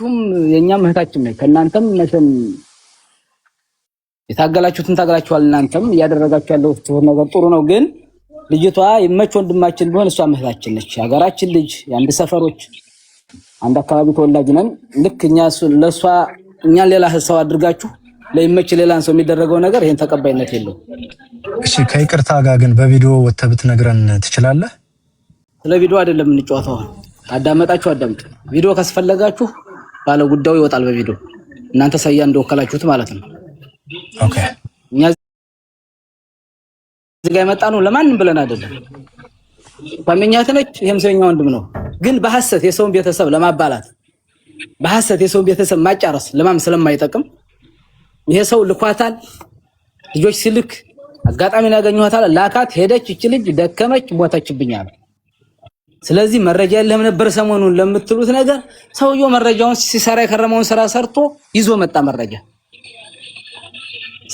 ሁላችሁም የኛም እህታችን ነች ከናንተም መቼም የታገላችሁትን ታገላችኋል እናንተም ያደረጋችሁ ያለው ነገር ጥሩ ነው ግን ልጅቷ ይመች ወንድማችን ቢሆን እሷ እህታችን ነች ሀገራችን ልጅ የአንድ ሰፈሮች አንድ አካባቢ ተወላጅ ነን ልክኛ ለሷ እኛን ሌላ ሰው አድርጋችሁ ለይመች ሌላን ሰው የሚደረገው ነገር ይሄን ተቀባይነት የለው እሺ ከይቅርታ ጋር ግን በቪዲዮ ወተብት ነግረን ትችላለህ ስለ ቪዲዮ አይደለም እንጫወተው አዳመጣችሁ አዳምጡ ቪዲዮ ካስፈለጋችሁ ባለ ጉዳዩ ይወጣል በቪዲዮ እናንተ ሳያ እንደወከላችሁት ማለት ነው ኦኬ እኛ እዚህ ጋር መጣነው ለማንም ብለን አይደለም ታመኛት ነች ይሄም ሰውኛ ወንድም ነው ግን በሐሰት የሰውን ቤተሰብ ለማባላት በሐሰት የሰውን ቤተሰብ ማጫረስ ለማም ስለማይጠቅም ይሄ ሰው ልኳታል ልጆች ሲልክ አጋጣሚ ያገኙታል ላካት ሄደች እቺ ልጅ ደከመች ሞተችብኛል ስለዚህ መረጃ የለም ነበር ሰሞኑን ለምትሉት ነገር ሰውየው መረጃውን ሲሰራ የከረመውን ስራ ሰርቶ ይዞ መጣ መረጃ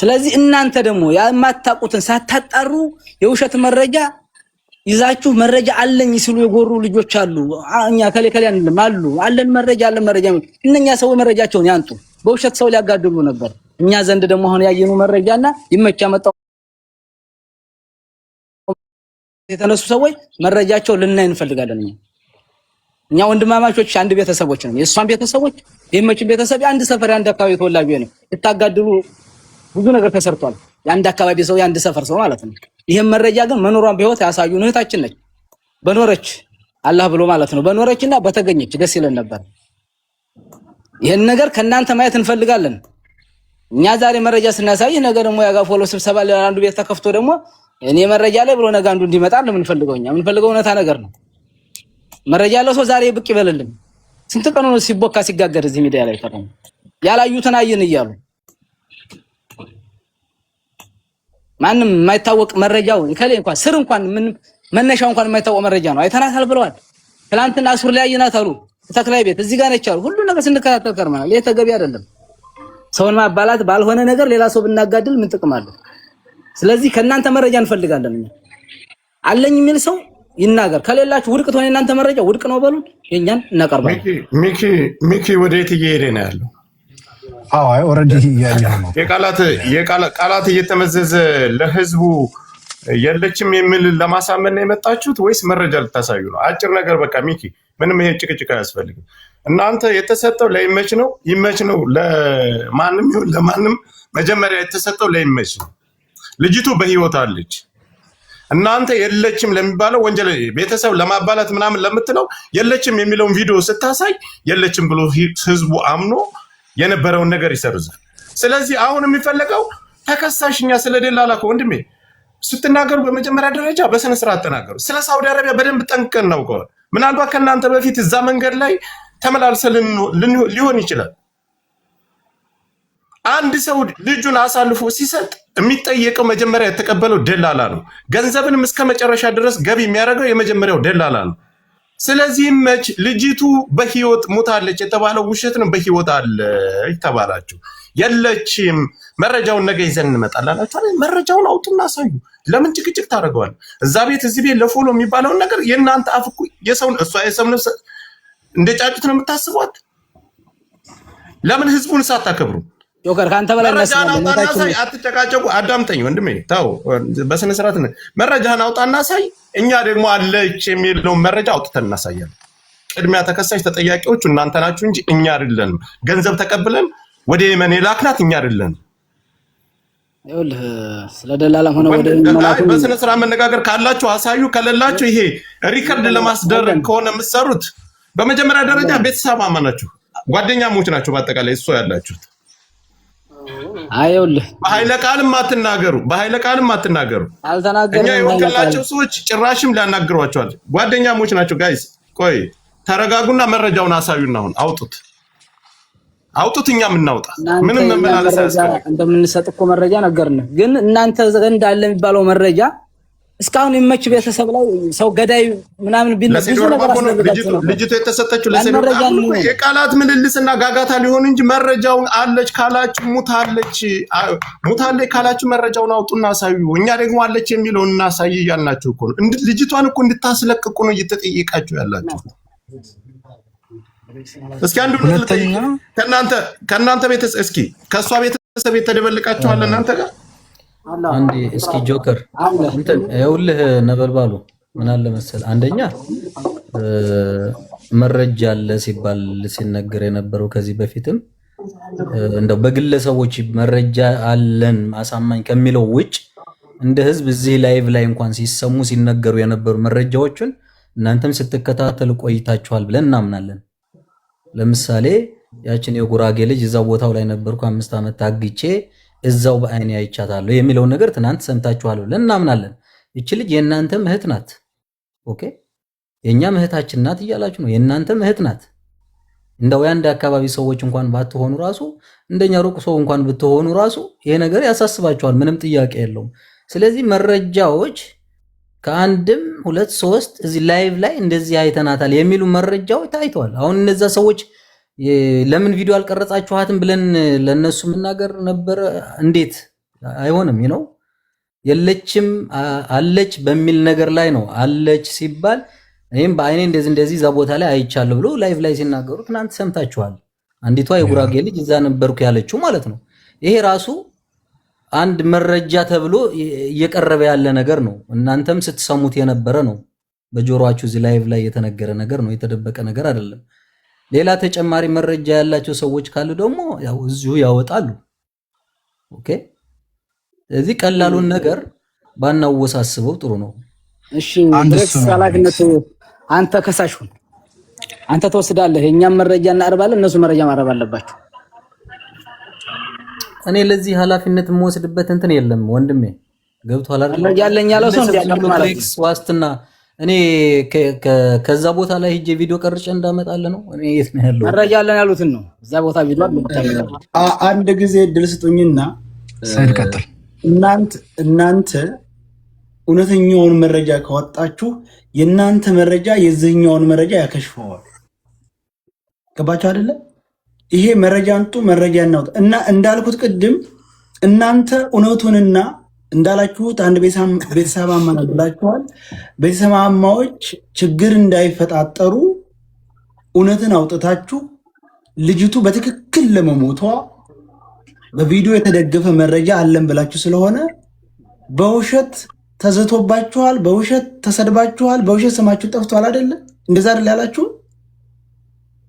ስለዚህ እናንተ ደግሞ ያማታቁትን ሳታጣሩ የውሸት መረጃ ይዛችሁ መረጃ አለኝ ሲሉ የጎሩ ልጆች አሉ እኛ ከለከለ አሉ አለን መረጃ እነኛ ሰው መረጃቸውን ያንጡ በውሸት ሰው ሊያጋድሉ ነበር እኛ ዘንድ ደግሞ አሁን ያየኑ መረጃና ይመቻ መጣው የተነሱ ሰዎች መረጃቸው ልናይ እንፈልጋለን እኛ ወንድማማቾች አንድ ቤተሰቦች ነን የሷን ቤተሰቦች ይመች ቤተሰብ አንድ ሰፈር አንድ አካባቢ ተወላጅ ነው ይታጋድሉ ብዙ ነገር ተሰርቷል የአንድ አካባቢ ሰው የአንድ ሰፈር ሰው ማለት ነው ይሄን መረጃ ግን መኖሯን በህይወት ያሳዩን እህታችን ነች በኖረች አላህ ብሎ ማለት ነው በኖረችና በተገኘች ደስ ይለን ነበር ይሄን ነገር ከናንተ ማየት እንፈልጋለን እኛ ዛሬ መረጃ ስናሳይ ነገር ደግሞ ያጋፎሎ ስብሰባ ለአንዱ ቤት ተከፍቶ ደግሞ እኔ መረጃ ላይ ብሎ ነገ አንዱ እንዲመጣ ነው የምንፈልገው እውነታ ነገር ነው መረጃ ያለው ሰው ዛሬ ብቅ ይበልልን ስንት ቀኑ ነው ሲቦካ ሲጋገር እዚህ ሚዲያ ላይ ተቀም ያላዩትን አይን ይያሉ ማንም የማይታወቅ መረጃው ይከለ እንኳን ስር እንኳን ምን መነሻው እንኳን የማይታወቅ መረጃ ነው አይተናታል ብለዋል ትላንትና አሱር ላይ አይናታሉ ተክላይ ቤት እዚህ ጋር ነቻሉ ሁሉ ነገር ስንከታተል ከርማናል ይሄ ተገቢ አይደለም ሰውን ማባላት ባልሆነ ነገር ሌላ ሰው ብናጋድል ምን ጥቅም አለው ስለዚህ ከናንተ መረጃ እንፈልጋለን እኛ አለኝ የሚል ሰው ይናገር ከሌላችሁ ውድቅ ተሆነ እናንተ መረጃ ውድቅ ነው በሉን የኛን እናቀርባለን ሚኪ ወዴት እየሄደ ነው ያለው አይ ኦሬዲ ያያለው ነው የቃላት እየተመዘዘ ለህዝቡ የለችም የሚል ለማሳመን ነው የመጣችሁት ወይስ መረጃ ልታሳዩ ነው አጭር ነገር በቃ ሚኪ ምንም ይሄ ጭቅጭቅ አያስፈልግም እናንተ የተሰጠው ይመች ነው ለማንም ይሁን ለማንም መጀመሪያ የተሰጠው ለይመች ነው ልጅቱ በህይወት አለች እናንተ የለችም ለሚባለው ወንጀል ቤተሰብ ለማባላት ምናምን ለምትለው የለችም የሚለውን ቪዲዮ ስታሳይ የለችም ብሎ ህዝቡ አምኖ የነበረውን ነገር ይሰርዛል ስለዚህ አሁን የሚፈልገው ተከሳሽኛ ስለደላላ ወንድሜ ስትናገሩ በመጀመሪያ ደረጃ በስነ ስርዓት ተናገሩ ስለ ሳውዲ አረቢያ በደንብ ጠንቅቀን እናውቀው ምናልባት ከናንተ በፊት እዛ መንገድ ላይ ተመላልሰልን ሊሆን ይችላል አንድ ሰው ልጁን አሳልፎ ሲሰጥ የሚጠየቀው መጀመሪያ የተቀበለው ደላላ ነው ገንዘብንም እስከ መጨረሻ ድረስ ገቢ የሚያደርገው የመጀመሪያው ደላላ ነው ስለዚህ መች ልጅቱ በህይወት ሞታለች የተባለው ውሸት ነው በህይወት አለች ተባላችሁ የለችም መረጃውን ነገ ይዘን እንመጣላችሁ አይደል መረጃውን አውጡና አሳዩ ለምን ጭቅጭቅ ታደርገዋል እዛ ቤት እዚህ ቤት ለፎሎ የሚባለው ነገር የናንተ አፍኩ የሰውን እሷ የሰምን እንደጫጩት ነው የምታስቧት ለምን ህዝቡን ሳታከብሩ ጆከር ካንተ በላይ እናሳይ አትጨቃጨቁ አዳምጠኝ ወንድሜ ታው በስነ ስርዓት መረጃህን አውጣና ሳይ እኛ ደግሞ አለች የሚለው መረጃ አውጥተን እናሳያለን ቅድሚያ ተከሳሽ ተጠያቂዎቹ እናንተ ናችሁ እንጂ እኛ አይደለንም ገንዘብ ተቀብለን ወደ የመን ላክናት እኛ አይደለንም ይኸውልህ ስለደላላም ሆነ ወደ መናቱ በስነ ስርዓት መነጋገር ካላችሁ አሳዩ ከሌላችሁ ይሄ ሪከርድ ለማስደረግ ከሆነ የምትሰሩት በመጀመሪያ ደረጃ ቤተሰብ አማናችሁ ጓደኛሞች ናችሁ በአጠቃላይ እሱ ያላችሁት አይውልህ በኃይለ ቃልም አትናገሩ እኛ የወከላቸው ሰዎች ጭራሽም ሊያናግሯቸዋል ጓደኛሞች ናቸው ጋይስ ቆይ ተረጋጉና መረጃውን አሳዩና አሁን አውጡት እኛም እናውጣ ምንም መመላለስ አያስፈልግም እንደምንሰጥ እኮ መረጃ ነገርነ ግን እናንተ ዘንድ አለ የሚባለው መረጃ እስካሁን ይመች ቤተሰብ ላይ ሰው ገዳይ ምናምን ቢነሱ ነገር አስነግዳችሁ ልጅቱ የተሰጠችው ለሰው የቃላት ምልልስና ጋጋታ ሊሆን እንጂ መረጃውን አለች ካላችሁ ሙታለች ካላችሁ መረጃውን አውጡና አሳዩ እኛ ደግሞ አለች የሚለውን እናሳይ ያልናችሁ እኮ ነው ልጅቷን እኮ እንድታስለቅቁ ነው እየተጠየቃችሁ ያላችሁ እስኪ አንዱ ከእናንተ ቤተሰብ እስኪ ከእሷ ቤተሰብ የተደበልቃችኋል እናንተ ጋር አንዴ እስኪ ጆከር እንትን ይኸውልህ ነበልባሉ ምን አለ መሰለህ አንደኛ መረጃ አለ ሲባል ሲነገር የነበረው ከዚህ በፊትም እንደው በግለሰቦች መረጃ አለን ማሳማኝ ከሚለው ውጭ እንደ ህዝብ እዚህ ላይቭ ላይ እንኳን ሲሰሙ ሲነገሩ የነበሩ መረጃዎችን እናንተም ስትከታተሉ ቆይታችኋል ብለን እናምናለን። ለምሳሌ ያችን የጉራጌ ልጅ እዛው ቦታው ላይ ነበርኩ 5 ዓመት ታግቼ እዛው በአይኔ አይቻታለሁ የሚለው ነገር ትናንት ሰምታችኋል ብለን እናምናለን። እቺ ልጅ የእናንተም እህት ናት። ኦኬ የኛም እህታችን ናት እያላችሁ ነው። የእናንተም እህት ናት። እንደው ያንድ አካባቢ ሰዎች እንኳን ባትሆኑ ራሱ እንደኛ ሩቅ ሰው እንኳን ብትሆኑ ራሱ ይሄ ነገር ያሳስባችኋል። ምንም ጥያቄ የለውም። ስለዚህ መረጃዎች ከአንድም 2 3 እዚህ ላይቭ ላይ እንደዚህ አይተናታል የሚሉ መረጃዎች ታይተዋል። አሁን እነዛ ሰዎች ለምን ቪዲዮ አልቀረጻችኋትም ብለን ለነሱ መናገር ነበር። እንዴት አይሆንም? ነው የለችም አለች በሚል ነገር ላይ ነው። አለች ሲባል እኔም በአይኔ እንደዚህ እዛ ቦታ ላይ አይቻለሁ ብሎ ላይቭ ላይ ሲናገሩ ትናንት ሰምታችኋል። አንዲቷ የጉራጌ ልጅ እዛ ነበርኩ ያለችው ማለት ነው። ይሄ ራሱ አንድ መረጃ ተብሎ እየቀረበ ያለ ነገር ነው። እናንተም ስትሰሙት የነበረ ነው። በጆሮአችሁ እዚህ ላይቭ ላይ የተነገረ ነገር ነው። የተደበቀ ነገር አይደለም። ሌላ ተጨማሪ መረጃ ያላቸው ሰዎች ካሉ ደግሞ ያው እዚሁ ያወጣሉ። ኦኬ ስለዚህ ቀላሉን ነገር ባናወሳስበው ጥሩ ነው። እሺ ድረስ ኃላፊነቱ አንተ ከሳሽ ሁን። አንተ ተወስዳለህ። የኛም መረጃ እናቀርባለን፣ እነሱ መረጃ ማቅረብ አለባቸው። እኔ ለዚህ ኃላፊነት የምወስድበት እንትን የለም ወንድሜ። ገብቷል አይደል? ያለኝ ያለው ሰው እንዲያቀርብ ማለት ነው። ዋስትና እኔ ከዛ ቦታ ላይ ሂጄ ቪዲዮ ቀርጬ እንዳመጣለ ነው። እኔ የት ነው ያለው? መረጃ አለን ያሉትን ነው። እዛ ቦታ ቪዲዮ አንድ ጊዜ እድል ስጡኝና ሰይድ ቀጥል። እናንተ እውነተኛውን መረጃ ካወጣችሁ የእናንተ መረጃ የዚህኛውን መረጃ ያከሽፈዋል። ገባችሁ አይደለ? ይሄ መረጃ አንጡ መረጃ እናውጣ እና እንዳልኩት ቅድም እናንተ እውነቱንና እንዳላችሁት አንድ ቤተሰባማ ነው ብላችኋል። ቤተሰባማዎች ችግር እንዳይፈጣጠሩ እውነትን አውጥታችሁ ልጅቱ በትክክል ለመሞቷ በቪዲዮ የተደገፈ መረጃ አለን ብላችሁ ስለሆነ በውሸት ተዘቶባችኋል፣ በውሸት ተሰድባችኋል፣ በውሸት ስማችሁ ጠፍቷል አይደለ? እንደዛ አይደል ያላችሁ?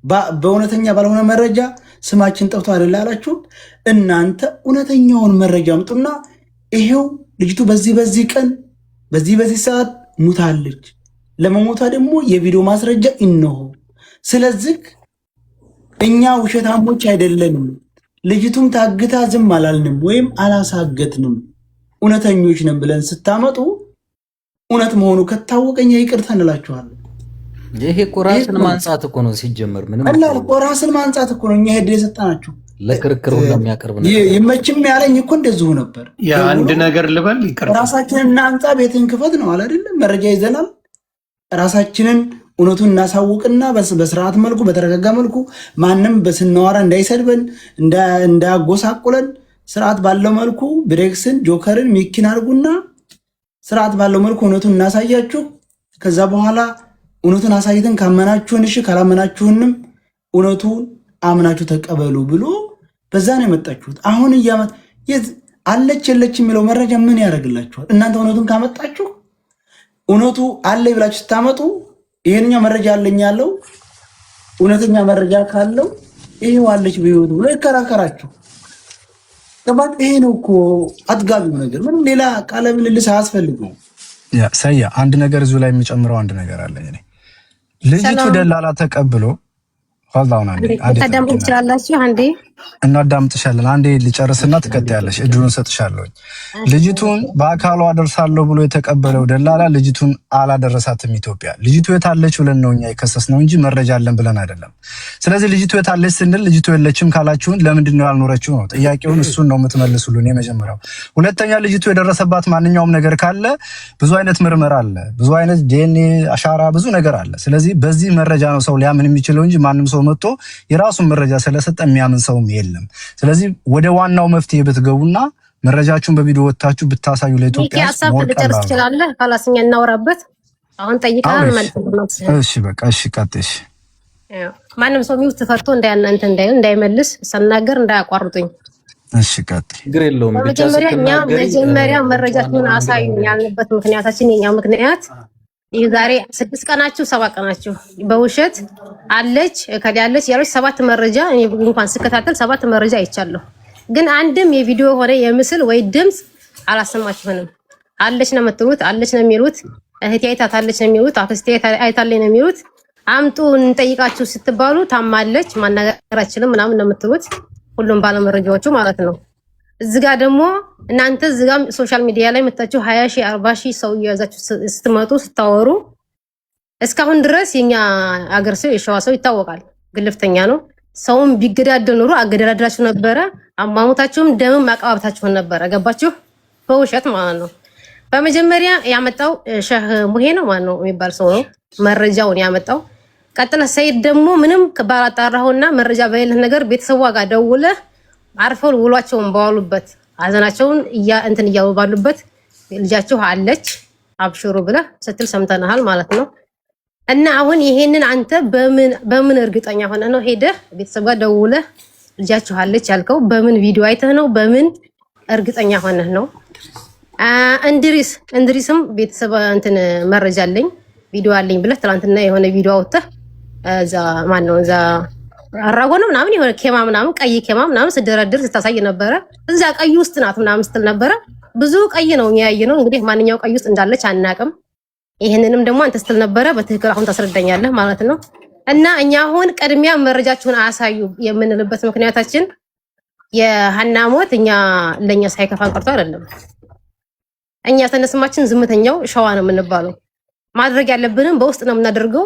በእውነተኛ ባልሆነ መረጃ ስማችን ጠፍቶ አይደል ያላችሁ? እናንተ እውነተኛውን መረጃ አምጡና ይሄው ልጅቱ በዚህ ቀን በዚህ ሰዓት ሙታለች፣ ለመሞቷ ደግሞ የቪዲዮ ማስረጃ እነሆ። ስለዚህ እኛ ውሸታሞች አይደለንም፣ ልጅቱም ታግታ ዝም አላልንም ወይም አላሳገትንም፣ እውነተኞች ነን ብለን ስታመጡ እውነት መሆኑ ከታወቀኛ ይቅርታ እንላችኋለን። ይሄ እኮ ራስን ማንጻት እኮ ነው ሲጀመር። ምንም አላል እኮ ራስን ማንጻት እኮ ነው። እኛ ሄድ የሰጣናችሁ ለክርክሩ እንደሚያቀርብ ነው። ይመችም ያለኝ እኮ እንደዚሁ ነበር። አንድ ነገር ልበል፣ ይቅርታ ራሳችንን እናንጻ፣ ቤትን ክፈት ነው አይደለም? መረጃ ይዘናል። ራሳችንን እውነቱን እናሳውቅና በስርዓት መልኩ በተረጋጋ መልኩ ማንም በስናወራ እንዳይሰድበን እንዳያጎሳቁለን ስርዓት ባለው መልኩ ብሬክስን ጆከርን ሚኪን አድርጉና ስርዓት ባለው መልኩ እውነቱን እናሳያችሁ። ከዛ በኋላ እውነቱን አሳይተን ካመናችሁን እሺ፣ ካላመናችሁንም እውነቱን አምናችሁ ተቀበሉ ብሎ በዛ ነው የመጣችሁት። አሁን አለች የለች የሚለው መረጃ ምን ያደርግላችኋል? እናንተ እውነቱን ካመጣችሁ እውነቱ አለ ብላችሁ ስታመጡ ይሄንኛው መረጃ አለኝ ያለው እውነተኛ መረጃ ካለው ይሄው አለች በህይወቱ ብሎ ይከራከራችሁ። ተባክ ይሄ ነው እኮ አጥጋቢው ነገር። ምንም ሌላ ቃለ ምልልስ አያስፈልገው። ሰያ አንድ ነገር እዚሁ ላይ የሚጨምረው አንድ ነገር አለኝ። እኔ ልጅቱ ደላላ ተቀብሎ ሆላውና ታዳምጡ ትችላላችሁ። አንዴ እናዳምጥሻለን። አንዴ ሊጨርስና ትቀጥያለሽ። እድሉን ሰጥሻለሁ። ልጅቱን በአካሏ አደርሳለሁ ብሎ የተቀበለው ደላላ ልጅቱን አላደረሳትም ኢትዮጵያ። ልጅቱ የታለች ብለን ነው እኛ የከሰስነው እንጂ መረጃ አለን ብለን አይደለም። ስለዚህ ልጅቱ የታለች ስንል ልጅቱ የለችም ካላችሁን ለምንድን ነው ያልኖረችው ነው ጥያቄውን። እሱን ነው የምትመልሱልን የመጀመሪያው። ሁለተኛ ልጅቱ የደረሰባት ማንኛውም ነገር ካለ ብዙ አይነት ምርመራ አለ፣ ብዙ አይነት ዲኤንኤ አሻራ፣ ብዙ ነገር አለ። ስለዚህ በዚህ መረጃ ነው ሰው ሊያምን የሚችለው እንጂ ማንም ሰው መጥቶ የራሱን መረጃ ስለሰጠ የሚያምን ሰው የለም። ስለዚህ ወደ ዋናው መፍትሄ ብትገቡና መረጃችሁን በቪዲዮ ወጣችሁ ብታሳዩ ለኢትዮጵያ ሀሳብ ልጨርስ ትችላለህ። ካላስኛ እናወራበት። አሁን ጠይቃለህ ማለት ነው። እሺ በቃ እሺ፣ ቀጥሽ ማንም ሰው ሚውት ፈርቶ እንዳያናንተ እንዳይመልስ ሰናገር እንዳያቋርጡኝ። እሺ ቀጥይ። ችግር የለውም። መጀመሪያ መረጃችሁን አሳዩኝ ያልንበት ምክንያታችን የኛ ምክንያት ይህ ዛሬ 6 ቀናችሁ 7 ቀናችሁ በውሸት አለች ከሊ ያለች ያለች 7 መረጃ እኔ እንኳን ስከታተል 7 መረጃ አይቻለሁ። ግን አንድም የቪዲዮ ሆነ የምስል ወይ ድምጽ አላሰማችሁንም። አለች ነው የምትሉት፣ አለች ነው የሚሉት፣ እህቴ አይታታለች ነው የሚሉት፣ አክስቴ አይታለች ነው የሚሉት። አምጡ እንጠይቃችሁ ስትባሉ ታማለች ማናገር አይችልም ምናምን ነው የምትሉት፣ ሁሉም ባለ መረጃዎቹ ማለት ነው። እዚህ ጋር ደግሞ እናንተ እዚህ ጋር ሶሻል ሚዲያ ላይ መጣችሁ 20 ሺህ 40 ሺህ ሰው እያያዛችሁ ስትመጡ ስታወሩ እስካሁን ድረስ የኛ አገር ሰው የሸዋ ሰው ይታወቃል፣ ግልፍተኛ ነው። ሰውን ቢገዳደል ኑሮ አገዳዳላችሁ ነበረ። አማሙታችሁም ደም ማቀባበታችሁን ነበረ። ገባችሁ? በውሸት ማለት ነው። በመጀመሪያ ያመጣው ሸህ ሙሄ ነው ማን ነው የሚባል ሰው ነው መረጃውን ያመጣው። ቀጥለ ሰይድ ደግሞ ምንም ባላጣራውና መረጃ በሌለህ ነገር ቤተሰቧ ጋር ደውለህ አርፈው ውሏቸውን በዋሉበት አዘናቸውን እንትን እያሉ ባሉበት ልጃችሁ አለች አብሽሩ ብለህ ስትል ሰምተናል ማለት ነው። እና አሁን ይሄንን አንተ በምን እርግጠኛ ሆነ ነው ሄደህ ቤተሰብ ጋር ደውለህ ልጃችሁ አለች ያልከው? በምን ቪዲዮ አይተህ ነው? በምን እርግጠኛ ሆነህ ነው? እንድሪስም ቤተሰብ እንትን መረጃ አለኝ ቪዲዮ አለኝ ብለህ ትናንትና የሆነ ቪዲዮ አውጥተህ እዛ ማን ነው እዛ አራጎ ነው ምናምን የሆነ ኬማ ምናምን ቀይ ኬማ ምናምን ስደረድር ስታሳይ ነበረ። እዛ ቀይ ውስጥ ናት ምናምን ስትል ነበረ። ብዙ ቀይ ነው ያየነው። እንግዲህ ማንኛው ቀይ ውስጥ እንዳለች አናቅም። ይሄንንም ደግሞ አንተ ስትል ነበረ። በትክክል አሁን ታስረዳኛለህ ማለት ነው። እና እኛ አሁን ቅድሚያ መረጃችሁን አሳዩ የምንልበት ምክንያታችን የሀና ሞት ለኛ ሳይከፋን ቀርቶ አይደለም። እኛ ተነስማችን ዝምተኛው ሸዋ ነው የምንባለው። ማድረግ ያለብንም በውስጥ ነው የምናደርገው።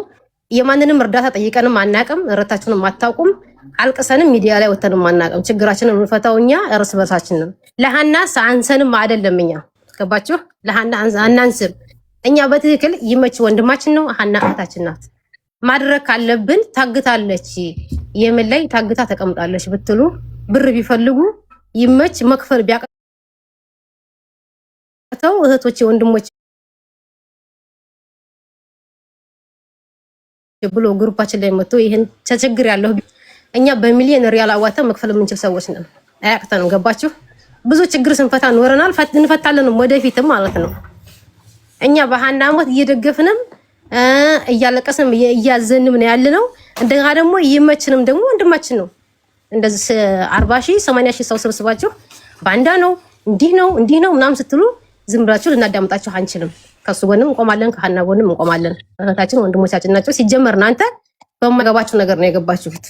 የማንንም እርዳታ ጠይቀንም አናቅም። እረታችሁንም አታውቁም። አልቅሰንም ሚዲያ ላይ ወተንም አናቅም። ችግራችንን የምንፈታው እኛ እርስ በርሳችን ነው። ለሀና አንሰንም አይደለም። እኛ ገባችሁ? ለሀና አናንስም። እኛ በትክክል ይመች ወንድማችን ነው። ሀና እህታችን ናት። ማድረግ ካለብን ታግታለች፣ የምን ላይ ታግታ ተቀምጣለች ብትሉ ብር ቢፈልጉ ይመች መክፈል ቢያቀተው እህቶቼ ወንድሞቼ ብሎ ግሩፓችን ላይ መጥቶ ይሄን ተቸግር ያለው እኛ በሚሊዮን ሪያል አዋተን መክፈል የምንችል ሰዎች ነን። አያቅተንም። ገባችሁ? ብዙ ችግር ስንፈታ ኖረናል፣ እንፈታለንም ወደፊትም ማለት ነው። እኛ በሀና ሞት እየደገፍንም እያለቀስንም እያዘንም ነው ያለነው። እንደጋ ደግሞ ይመችንም ደግሞ ወንድማችን ነው። እንደዚህ 40 ሺህ 80 ሺህ ሰው ሰብስባችሁ ባንዳ ነው እንዲህ ነው ምናምን ስትሉ ዝም ብላችሁ ልናዳምጣችሁ አንችልም። ከሱ ጎንም እንቆማለን፣ ከሀና ጎንም እንቆማለን። እህታችን ወንድሞቻችን ናቸው። ሲጀመር እናንተ በማገባችሁ ነገር ነው የገባችሁት።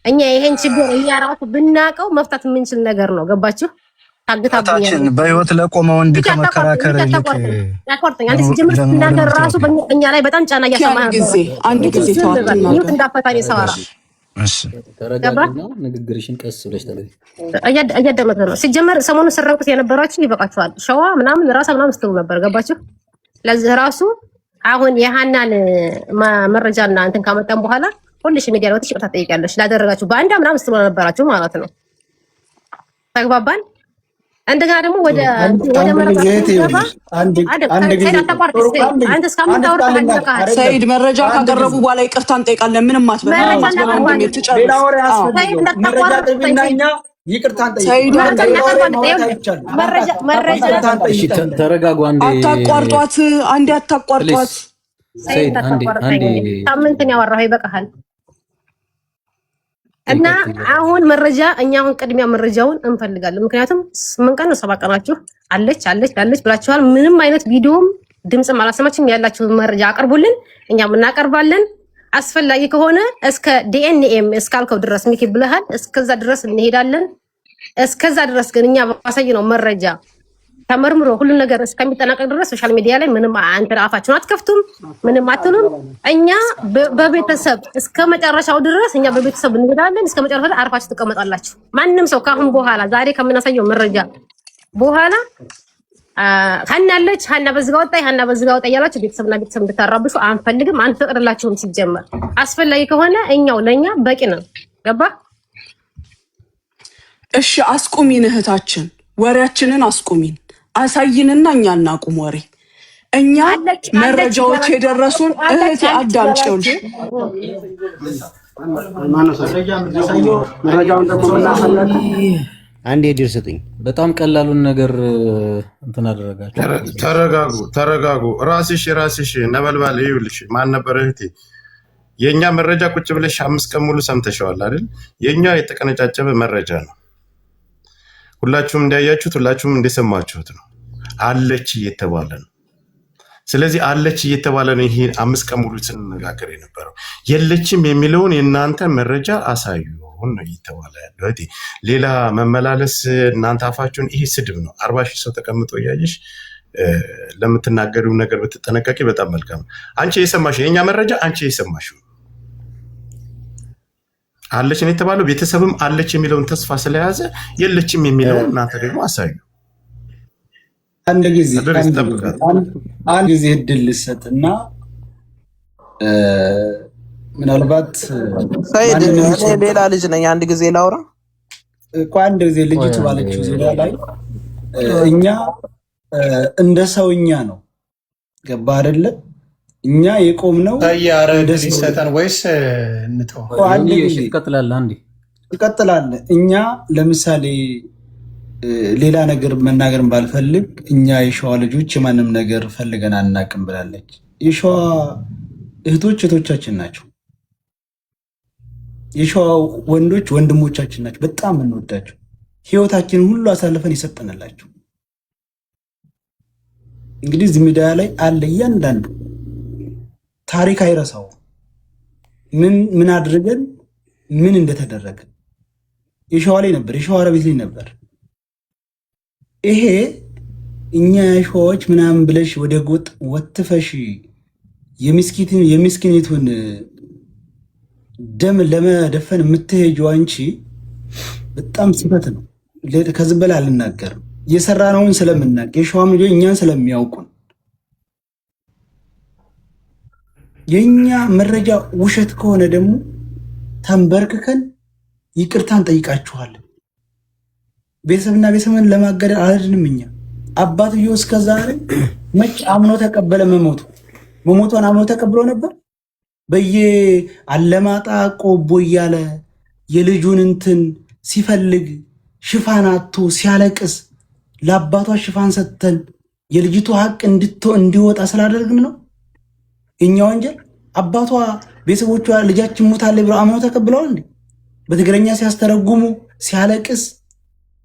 እኛ ይሄን ችግር እያራቱ ብናቀው መፍታት የምንችል ነገር ነው። ገባችሁ? ታግታችን በህይወት ለቆመ ወንድ ከመከራከር ይልቅ ያቆርጠኝ። አንተ ሲጀመር እናንተ ራሱ በእኛ ላይ በጣም ጫና እያሰማህ ነው። አንድ ጊዜ ይሁት እንዳፈታኝ ሰዋራ እሺ፣ ተረጋግና ንግግርሽን ቀስ ብለሽ ተለይ እያዳመጠ ነው። ሲጀመር ሰሞኑን ሰረቁት የነበራችሁ ይበቃችኋል። ሸዋ ምናምን ራሳ ምናምን ስትሉ ነበር። ገባችሁ? ለዚህ ራሱ አሁን የሀናን መረጃና እንትን ካመጣን በኋላ ሁልሽ ሚዲያ ላይ ወጥሽ ይቅርታ ጠይቂያለሽ ላደረጋችሁ በአንዳ ምናምን ስትሉ ነበራችሁ ማለት ነው። ተግባባን? እንደገና ደግሞ ወደ ሰይድ መረጃ ካቀረቡ በኋላ ይቅርታ እንጠይቃለን። ምንም ተረጋጉ። አታቋርጧት፣ አንዴ አታቋርጧት። ሳምንትን ያወራሁ ይበቃሃል። እና አሁን መረጃ እኛ አሁን ቅድሚያ መረጃውን እንፈልጋለን። ምክንያቱም 8 ቀን ነው 7 ቀናችሁ አለች ብላችኋል። ምንም አይነት ቪዲዮም ድምጽም አላሰማችሁም። ያላችሁ መረጃ አቅርቡልን፣ እኛም እናቀርባለን። አስፈላጊ ከሆነ እስከ ዲኤንኤም እስካልከው ድረስ ሚኪ ብለሃል። እስከዛ ድረስ እንሄዳለን። እስከዛ ድረስ ግን እኛ ባሳየነው መረጃ ተመርምሮ ሁሉን ነገር እስከሚጠናቀቅ ድረስ ሶሻል ሚዲያ ላይ ምንም አንተ አፋችሁን አትከፍቱም፣ ምንም አትሉም። እኛ በቤተሰብ እስከ መጨረሻው ድረስ እኛ በቤተሰብ እንሄዳለን። እስከ መጨረሻው አርፋችሁ ትቀመጣላችሁ። ማንም ሰው ካሁን በኋላ ዛሬ ከምናሳየው መረጃ በኋላ ሀና በዝጋ ወጣ እያላችሁ ቤተሰብና ቤተሰብ እንድታራብሹ አንፈልግም፣ አንፈቅድላችሁም። ሲጀመር አስፈላጊ ከሆነ እኛው ለኛ በቂ ነው። ገባ? እሺ አስቁሚን፣ እህታችን ወሬያችንን አስቁሚን፣ አሳይንና እኛ እናቁም ወሬ። እኛ መረጃዎች የደረሱን እህቴ አዳምጪውልሽ መረጃውን ደግሞ አንዴ እድል ስጡኝ። በጣም ቀላሉን ነገር እንትን አደረጋችሁ። ተረጋጉ። ራስሽ ነበልባል ይኸውልሽ፣ ማን ነበር እህቴ? የእኛ መረጃ ቁጭ ብለሽ 5 ቀን ሙሉ ሰምተሸዋል አይደል? የእኛ የተቀነጫጨበ መረጃ ነው። ሁላችሁም እንዳያችሁት፣ ሁላችሁም እንደሰማችሁት ነው። አለች እየተባለ ነው። ስለዚህ አለች እየተባለ ነው። ይሄ 5 ቀን ሙሉ ስንነጋገር የነበረው የለችም የሚለውን የእናንተ መረጃ አሳዩ ነው እየተባለ ያለው። ሌላ መመላለስ እናንተ አፋችሁን፣ ይሄ ስድብ ነው። 40 ሺህ ሰው ተቀምጦ እያየሽ ለምትናገሪው ነገር ብትጠነቀቂ በጣም መልካም። አንቺ የሰማሽው የኛ መረጃ፣ አንቺ የሰማሽው አለች ነው የተባለው። ቤተሰብም አለች የሚለውን ተስፋ ስለያዘ የለችም የሚለውን እናንተ ደግሞ አሳዩ። አንድ ጊዜ እድል ልሰጥና ምናልባት ሌላ ልጅ ነኝ። አንድ ጊዜ ላውራ። አንድ ጊዜ ልጅቱ ባለችው ዙሪያ ላይ እኛ እንደ ሰውኛ ነው። ገባ አይደለ? እኛ የቆምነው ሊሰጠን ወይስ እንተው? ትቀጥላለህ። እኛ ለምሳሌ ሌላ ነገር መናገርን ባልፈልግ እኛ የሸዋ ልጆች የማንም ነገር ፈልገን አናቅም ብላለች። የሸዋ እህቶቻችን ናቸው። የሸዋ ወንዶች ወንድሞቻችን ናቸው። በጣም እንወዳቸው። ህይወታችንን ሁሉ አሳልፈን የሰጠንላቸው። እንግዲህ እዚህ ሚዲያ ላይ አለ እያንዳንዱ ታሪክ አይረሳው። ምን አድርገን ምን እንደተደረገ የሸዋ ላይ ነበር፣ የሸዋ ረቤት ላይ ነበር። ይሄ እኛ የሸዋዎች ምናምን ብለሽ ወደ ጎጥ ወትፈሽ የሚስኪኒቱን ደም ለመደፈን የምትሄጂው አንቺ በጣም ስህተት ነው። ከዚህ በላይ አልናገርም። የሰራነውን ስለምናውቅ የሸዋም ልጆች እኛን ስለሚያውቁን የኛ መረጃ ውሸት ከሆነ ደግሞ ተንበርክከን ይቅርታን ጠይቃችኋለን። ቤተሰብና ቤተሰብን ለማገደል አልሄድንም። እኛ አባትየው እስከዛሬ መች አምኖ ተቀበለ? መሞቷን አምኖ ተቀብሎ ነበር። አለማጣ ቆቦ እያለ የልጁን እንትን ሲፈልግ ሽፋን አጥቶ ሲያለቅስ ለአባቷ ሽፋን ሰጥተን የልጅቱ ሀቅ እንዲወጣ ስላደረግን ነው እኛ ወንጀል። አባቷ ቤተሰቦቿ ልጃችን ሞታለች ብለው አምነው ተቀብለዋል እንዴ? በትግረኛ ሲያስተረጉሙ ሲያለቅስ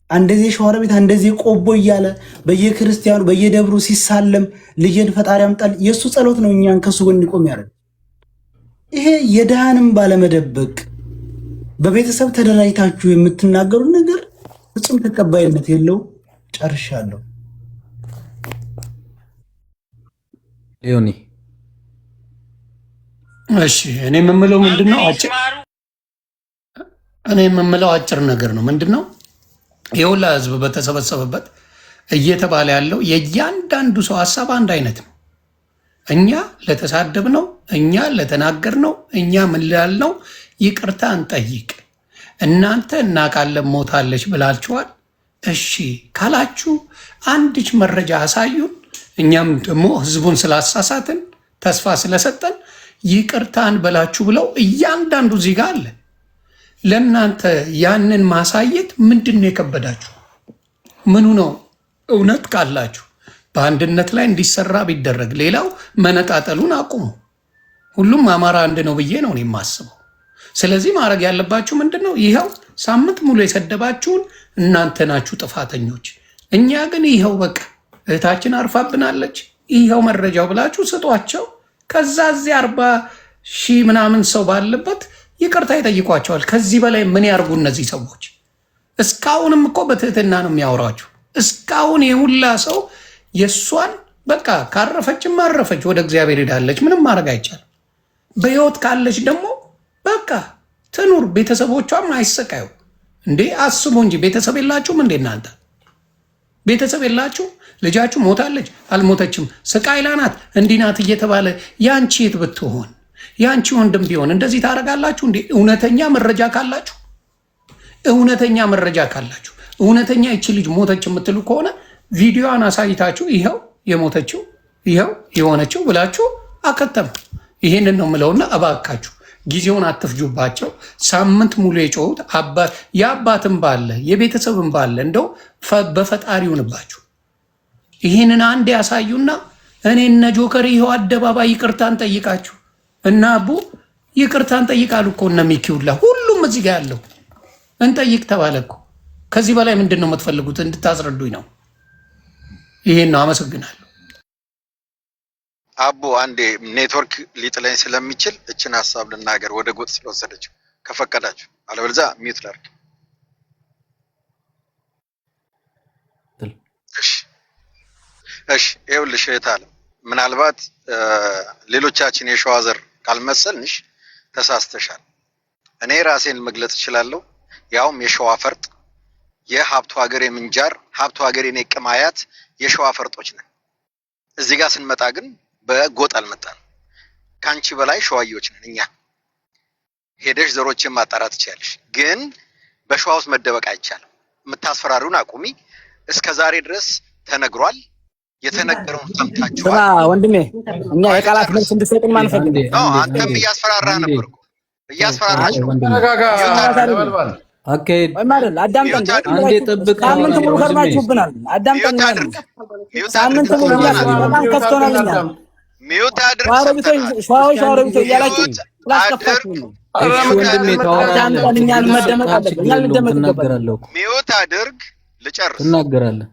አንደዚህ ሸዋሮ ቤት አንደዚህ ቆቦ እያለ በየክርስቲያኑ በየደብሩ ሲሳለም ልጅን ፈጣሪ ያምጣል። የሱ ጸሎት ነው እኛን ከሱ ጎን እንቆም ያደርግ። ይሄ የድሃንም ባለመደበቅ በቤተሰብ ተደራጅታችሁ የምትናገሩት ነገር ፍጹም ተቀባይነት የለው። ጨርሻለሁ። ሊዮኒ እሺ፣ እኔ የምምለው አጭር ነገር ነው። ምንድነው የሁላ ህዝብ በተሰበሰበበት እየተባለ ያለው የእያንዳንዱ ሰው ሀሳብ አንድ አይነት ነው። እኛ ለተሳደብነው፣ እኛ ለተናገርነው፣ እኛ ምን ላልነው ይቅርታ እንጠይቅ። እናንተ እናውቃለን ሞታለች ብላችኋል። እሺ ካላችሁ አንድች መረጃ አሳዩን። እኛም ደግሞ ህዝቡን ስላሳሳትን ተስፋ ስለሰጠን ይቅርታ እንበላችሁ ብለው እያንዳንዱ እዚህ ጋር አለ። ለእናንተ ያንን ማሳየት ምንድን ነው የከበዳችሁ? ምኑ ነው? እውነት ካላችሁ በአንድነት ላይ እንዲሰራ ቢደረግ፣ ሌላው መነጣጠሉን አቁሙ። ሁሉም አማራ አንድ ነው ብዬ ነው የማስበው። ስለዚህ ማድረግ ያለባችሁ ምንድን ነው? ይኸው ሳምንት ሙሉ የሰደባችሁን እናንተ ናችሁ ጥፋተኞች። እኛ ግን ይኸው በቃ እህታችን አርፋብናለች፣ ይኸው መረጃው ብላችሁ ስጧቸው። ከዛ እዚህ 40 ሺህ ምናምን ሰው ባለበት ይቅርታ ይጠይቋቸዋል። ከዚህ በላይ ምን ያርጉ እነዚህ ሰዎች? እስካሁንም እኮ በትህትና ነው የሚያወራችሁ። እስካሁን የሁላ ሰው የእሷን በቃ ካረፈችም አረፈች፣ ወደ እግዚአብሔር ሄዳለች። ምንም ማድረግ አይቻልም። በህይወት ካለች ደግሞ በቃ ትኑር፣ ቤተሰቦቿም አይሰቃዩ እንዴ። አስቡ እንጂ ቤተሰብ የላችሁም እንዴ እናንተ? ቤተሰብ የላችሁ? ልጃችሁ ሞታለች አልሞተችም፣ ስቃይ ላናት እንዲናት እየተባለ ያንቺ የት ብትሆን ያንቺ ወንድም ቢሆን እንደዚህ ታደርጋላችሁ እንዴ? እውነተኛ መረጃ ካላችሁ እውነተኛ ይቺ ልጅ ሞተች የምትሉ ከሆነ ቪዲዮዋን አሳይታችሁ ይኸው የሞተችው ይኸው የሆነችው ብላችሁ አከተም። ይሄንን ነው የምለውና እባካችሁ ጊዜውን አትፍጁባቸው። ሳምንት ሙሉ የጮሁት የአባትም ባለ የቤተሰብም ባለ እንደው በፈጣሪ ይሁንባችሁ። ይህንን አንድ ያሳዩና እኔ እነ ጆከር ይኸው አደባባይ ይቅርታን ጠይቃችሁ እና አቡ ይቅርታን ጠይቃሉ እኮ እነ ሚኪውላ ሁሉም እዚህ ጋር ያለው እንጠይቅ ተባለ እኮ። ከዚህ በላይ ምንድን ነው የምትፈልጉት? እንድታስረዱኝ ነው። ይሄን ነው። አመሰግናለሁ። አቡ አንዴ ኔትወርክ ሊጥለኝ ስለሚችል እችን ሀሳብ ልናገር ወደ ጎጥ ስለወሰደችው ከፈቀዳችሁ፣ አለበለዚያ ሚዩት ላድርግ። እሺ ይኸውልሽ እህታለ ምናልባት ሌሎቻችን የሸዋ ዘር ካልመሰልንሽ ተሳስተሻል። እኔ ራሴን መግለጽ እችላለሁ። ያውም የሸዋ ፈርጥ የሀብቱ ሀገር የምንጃር ሀብቱ ሀገር የኔ ቅማያት የሸዋ ፈርጦች ነን። እዚህ ጋር ስንመጣ ግን በጎጥ አልመጣንም። ካንቺ በላይ ሸዋዮች ነን እኛ። ሄደሽ ዘሮችን ማጣራት ትችያለሽ፣ ግን በሸዋ ውስጥ መደበቅ አይቻልም። የምታስፈራሩን አቁሚ። እስከ ዛሬ ድረስ ተነግሯል። የተነገረውን ሰምታችኋል። ስማ ወንድሜ፣ እኛ የቃላት መልስ እንድሰጥን ማንፈልግ ነው። አንተም እያስፈራራህ ነበር እኮ እያስፈራራችሁ። አካሄድ አይማረል አዳምጠን። አንዴ ጠብቅ። ሳምንት ሙሉ ከርማችሁብናል። አዳምጠን። ሳምንት ሙሉ በጣም ከፍቶናል። ሚውት አድርግ። ሸዋሮቢቶ እያላችሁ ስላስከፋችሁ ነው። ወንድሜ አዳምጠን። እኛን መደመጥ አለብን። እኛን ልደመጥ ይገባል። ሚውት አድርግ። ልጨርስ። ትናገራለህ።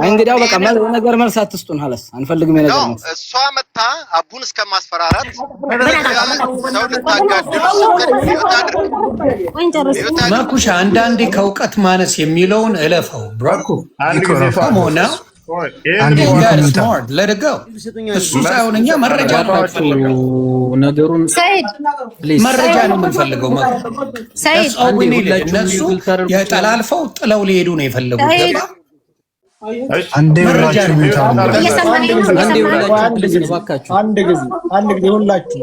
እንግዲያው በቃ ነገር መልስ አትስጡን። ሀለስ አንፈልግም። የነገር መልስ እሷ መታ አቡን እስከማስፈራራት ሰው ልታጋድል መኩሻ አንዳንዴ ከእውቀት ማነስ የሚለውን እለፈው። ብራኮ ሆነ እሱ ሳይሆን እኛ መረጃ ነው ነገሩን መረጃ ነው የምንፈልገው። እነሱ የጠላልፈው ጥለው ሊሄዱ ነው የፈለጉት። አንድ ጊዜ ሁላችሁ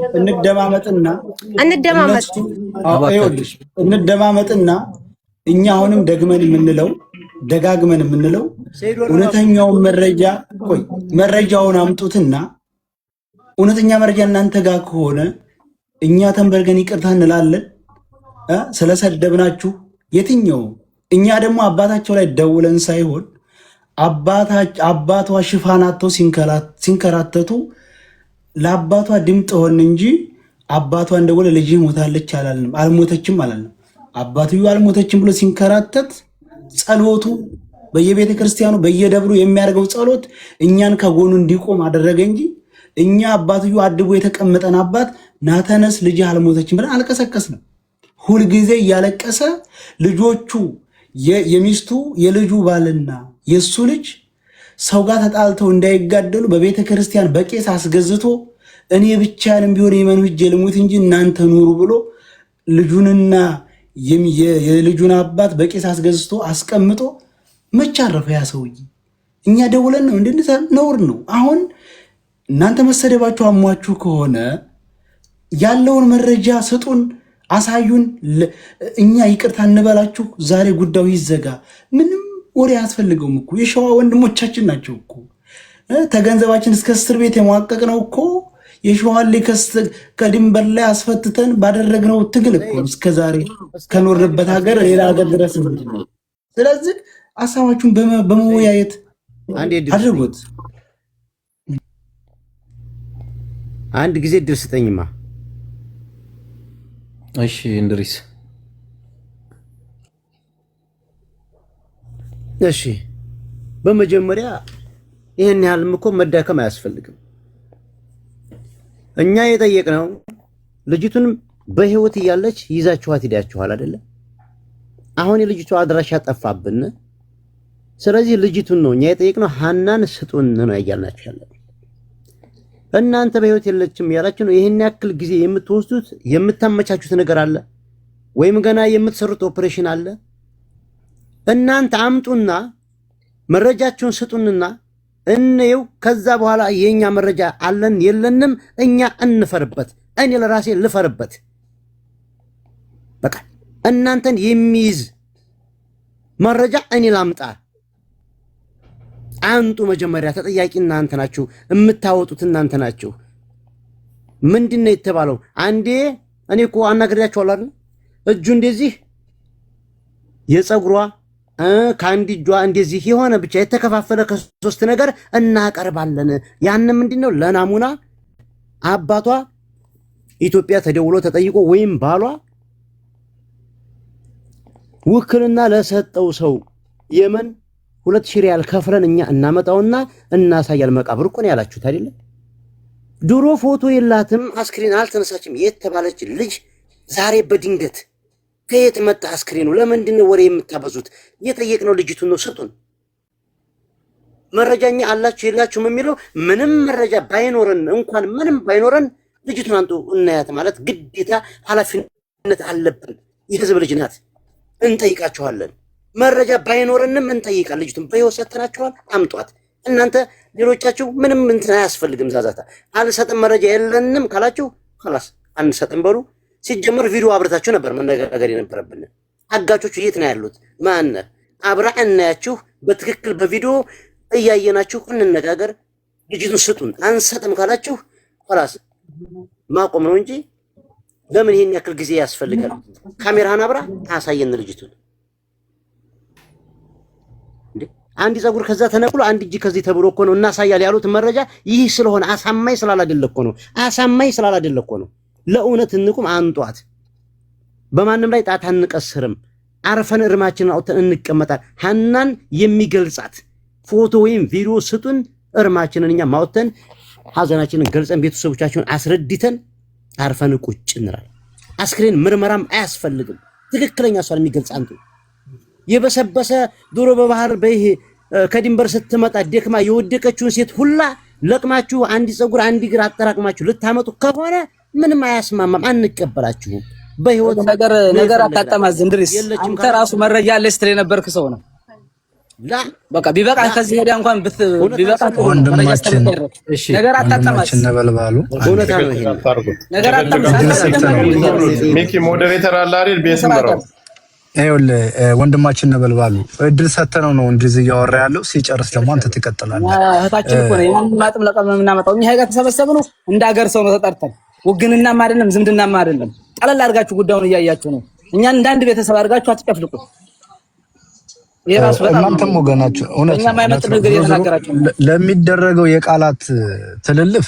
እንደማመጥና እኛ አሁንም ደጋግመን የምንለው እውነተኛውን መረጃውን አምጡትና እውነተኛ መረጃ እናንተ ጋር ከሆነ እኛ ተንበርገን ይቅርታ እንላለን ስለሰደብናችሁ የትኛው። እኛ ደግሞ አባታቸው ላይ ደውለን ሳይሆን አባቷ ሽፋናቸው ሲንከራተቱ ለአባቷ ድምፅ ሆን እንጂ አባቷ እንደወለ ልጅ ሞታለች አላልንም፣ አልሞተችም አላልንም። አባትዩ አልሞተችም ብሎ ሲንከራተት ጸሎቱ በየቤተ ክርስቲያኑ በየደብሩ የሚያደርገው ጸሎት እኛን ከጎኑ እንዲቆም አደረገ እንጂ እኛ አባትዩ አድቦ የተቀመጠን አባት ናተነስ ልጅ አልሞተችም ብለን አልቀሰቀስንም። ሁልጊዜ እያለቀሰ ልጆቹ የሚስቱ የልጁ ባልና የሱ ልጅ ሰው ጋር ተጣልተው እንዳይጋደሉ በቤተ ክርስቲያን በቄስ አስገዝቶ እኔ ብቻንም ቢሆን የመኑ ሂጄ ልሙት እንጂ እናንተ ኑሩ ብሎ ልጁንና የልጁን አባት በቄስ አስገዝቶ አስቀምጦ መቻረፈ ያ ሰውዬ። እኛ ደውለን ነው እንዴት ነውር ነው። አሁን እናንተ መሰደባችሁ አሟችሁ ከሆነ ያለውን መረጃ ስጡን፣ አሳዩን። እኛ ይቅርታ እንበላችሁ። ዛሬ ጉዳዩ ይዘጋ። ምንም ወሬ አያስፈልገውም እኮ የሸዋ ወንድሞቻችን ናቸው እኮ። ተገንዘባችን እስከ እስር ቤት የሟቀቅ ነው እኮ የሸዋን ከድንበር ላይ አስፈትተን ባደረግነው ትግል እኮ እስከዛሬ ከኖርንበት ሀገር ሌላ ሀገር ድረስ ነው። ስለዚህ ሀሳባችሁን በመወያየት አድርጉት። አንድ ጊዜ እድል ስጠኝማ። እሺ እንድሪስ። እሺ በመጀመሪያ ይሄን ያህልም እኮ መዳከም አያስፈልግም። እኛ የጠየቅነው ልጅቱን በህይወት እያለች ይዛችኋት ሄዳችኋል አይደለ? አሁን የልጅቷ አድራሻ ጠፋብን። ስለዚህ ልጅቱን ነው እኛ የጠየቅነው። ሀናን ስጡን ነው ያያልናችሁ ያለ። እናንተ በህይወት የለችም ያላችሁ ነው። ይሄን ያክል ጊዜ የምትወስዱት የምታመቻቹት ነገር አለ ወይም ገና የምትሰሩት ኦፕሬሽን አለ? እናንተ አምጡና መረጃችሁን ስጡንና እንየው። ከዛ በኋላ የኛ መረጃ አለን የለንም እኛ እንፈርበት። እኔ ለራሴ ልፈርበት። በቃ እናንተን የሚይዝ መረጃ እኔ ላምጣ። አንጡ። መጀመሪያ ተጠያቂ እናንተ ናችሁ፣ የምታወጡት እናንተ ናችሁ። ምንድነው የተባለው? አንዴ እኔ እኮ አናግሬያቸዋለሁ አይደል? እጁ እንደዚህ የፀጉሯ ከአንድ እጇ እንደዚህ የሆነ ብቻ የተከፋፈለ ከሶስት ነገር እናቀርባለን። ያን ምንድነው ለናሙና አባቷ ኢትዮጵያ ተደውሎ ተጠይቆ ወይም ባሏ ውክልና ለሰጠው ሰው የመን 2000 ሪያል ከፍለን እኛ እናመጣውና እናሳያል። መቃብር እኮ ነው ያላችሁት አይደል? ድሮ ፎቶ የላትም አስክሬን አልተነሳችም የተባለች ልጅ ዛሬ በድንገት ከየት መጣ አስክሬኑ? ለምንድን ነው ወሬ የምታበዙት? የጠየቅነው ልጅቱን ነው። ስጡን መረጃኛ አላችሁ የላችሁም የሚለው ምንም መረጃ ባይኖረን እንኳን ምንም ባይኖረን ልጅቱን አንጡ እናያት ማለት ግዴታ ኃላፊነት አለብን። የህዝብ ልጅ ናት። እንጠይቃችኋለን። መረጃ ባይኖረንም እንጠይቃለን። ልጅቱን በህይወት ሰጥተናችኋል፣ አምጧት። እናንተ ሌሎቻችሁ ምንም እንትን አያስፈልግም። ዛዛታ አልሰጥም መረጃ የለንም ካላችሁ خلاص አንሰጥም በሉ። ሲጀመር ቪዲዮ አብረታችሁ ነበር መነጋገር የነበረብን። አጋቾቹ የት ነው ያሉት? ማን አብረን እናያችሁ በትክክል በቪዲዮ እያየናችሁ እንነጋገር። ልጅቱን ስጡን። አንሰጥም ካላችሁ خلاص ማቆም ነው እንጂ ለምን ይሄን ያክል ጊዜ ያስፈልጋል? ካሜራህን አብራ አሳየን ልጅቱን። አንድ ፀጉር ከዛ ተነቅሎ አንድ እጅ ከዚህ ተብሎ እኮ ነው እናሳያል ያሉት መረጃ ይህ ስለሆነ አሳማኝ ስላላደለ እኮ ነው። አሳማኝ ስላላደለ እኮ ነው። ለእውነት እንቁም። አንጧት። በማንም ላይ ጣት አንቀስርም። አርፈን እርማችንን አውጥተን እንቀመጣል። ሐናን የሚገልጻት ፎቶ ወይም ቪዲዮ ስጡን። እርማችንን እኛ ማውጥተን ሐዘናችንን ገልጸን ቤተሰቦቻችንን አስረድተን አርፈን ቁጭ እንላለን። አስክሬን ምርመራም አያስፈልግም። ትክክለኛ እሷን የሚገልጽ አንቱ የበሰበሰ ዶሮ በባህር በይሄ ከድንበር ስትመጣ ደክማ የወደቀችውን ሴት ሁላ ለቅማችሁ አንድ ፀጉር አንድ እግር አጠራቅማችሁ ልታመጡ ከሆነ ምንም አያስማማም። አንቀበላችሁም። በህይወት ነገር አታጣማዝ እንድሪስ አንተ ራሱ መረጃ አለ ስትል የነበርክ ሰው ነው። በቃ ቢበቃ ከዚህ ሄዳ እንኳን ቢበቃ ወንድማችን ነገር አታጣማዝ ነበልባሉ እውነታ ነው። ይሄ ነገር አታጣማዝ ሚኪ ሞዴሬተር አለ አይደል? ቤስምራው ይኸውልህ ወንድማችን ነበልባሉ እድል ሰተነው ነው እንደዚህ እያወራ ያለው። ሲጨርስ ደግሞ አንተ ትቀጥላለህ። እህታችን እኮ ነው ያን ማጥም ለቀም የምናመጣው እኛ ሀገር ተሰበሰብነው እንደ ሀገር ሰው ነው ተጠርተን። ውግንናም አይደለም ዝምድናም አይደለም። ቀለል አድርጋችሁ ጉዳዩን እያያችሁ ነው። እኛን እንደ አንድ ቤተሰብ አድርጋችሁ አትጨፍልቁ። የራሱ በጣም እናንተም ወገናችሁ እውነት እኛ ማይመጥ ነገር እየተናገራችሁ ለሚደረገው የቃላት ትልልፍ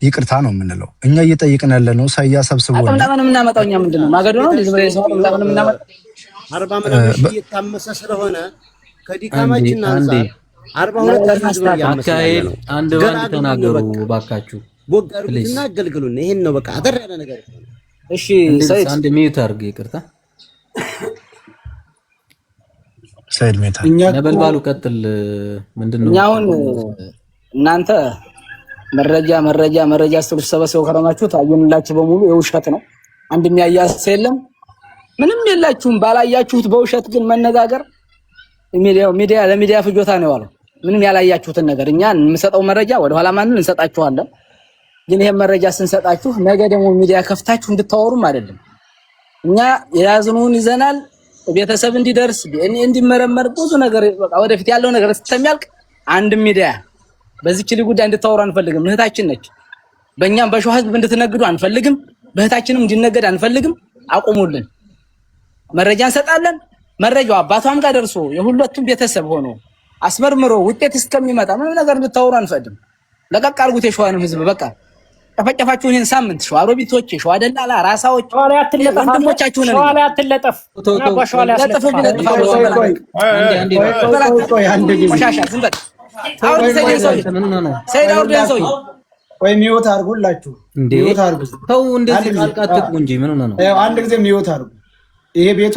ይቅርታ ነው የምንለው። እኛ እየጠየቅን ያለ ነው ሳያ ሰብስቦ ነው ለምን የምናመጣው እኛ ምንድነው ማገዶ ነው ለዚህ በላይ ሰው ለምን የምናመጣው 40 ምናምን እየታመሰ ስለሆነ ከዲካማችን አንፃር 42 ህዝብ ያመሰለ ነው። አንድ ባንድ ተናገሩ ባካችሁ። ወጋሩትና አገልግሉን። ይሄን ነው በቃ አደር ያለ ነገር። እሺ ሰይድ አንድ ሚዩት አድርግ። ይቅርታ ሰይድ ሜታ ነበልባሉ ቀጥል። ምንድነው አሁን እናንተ መረጃ ስትሰበሰቡ ከረማችሁ ታየንላችሁ በሙሉ የውሸት ነው። አንድ የሚያያስ የለም ምንም የላችሁም። ባላያችሁት በውሸት ግን መነጋገር ሚዲያ ለሚዲያ ፍጆታ ነው ያለው። ምንም ያላያችሁትን ነገር እኛ እንሰጠው መረጃ ወደ ኋላ ማንን እንሰጣችኋለን። ግን ይሄን መረጃ ስንሰጣችሁ ነገ ደግሞ ሚዲያ ከፍታችሁ እንድታወሩም አይደለም። እኛ የያዝኑን ይዘናል። ቤተሰብ እንዲደርስ እንዲመረመር ብዙ ነገር በቃ ወደፊት ያለው ነገር ስተሚያልቅ አንድ ሚዲያ በዚህ ችሊ ጉዳይ እንድታወሩ አንፈልግም። እህታችን ነች። በእኛም በሸዋ ህዝብ እንድትነግዱ አንፈልግም። በእህታችንም እንዲነገድ አንፈልግም። አቁሙልን። መረጃ እንሰጣለን። መረጃው አባቷም ጋር ደርሶ የሁለቱም ቤተሰብ ሆኖ አስመርምሮ ውጤት እስከሚመጣ ምንም ነገር እንድታወሩ አንፈልግም። ለቀቅ አድርጉት የሸዋንም ህዝብ በቃ ተፈጨፋችሁ። ይሄን ሳምንት ሸዋ ሮቢቶች፣ ሸዋ ደላላ፣ ራሳዎች ወንድሞቻችሁ ነን። ሸዋ ላይ አትለጠፍ ሸዋ ላይ አትለጠፍ። ወይ ሚውት አድርጉላችሁ። ሚውት አድርጉ። ተው እንደዚህ ቃልቃጥቁ እንጂ ምን ሆነ ነው? አንድ ጊዜ ሚውት አድርጉ። ይሄ ቤቱ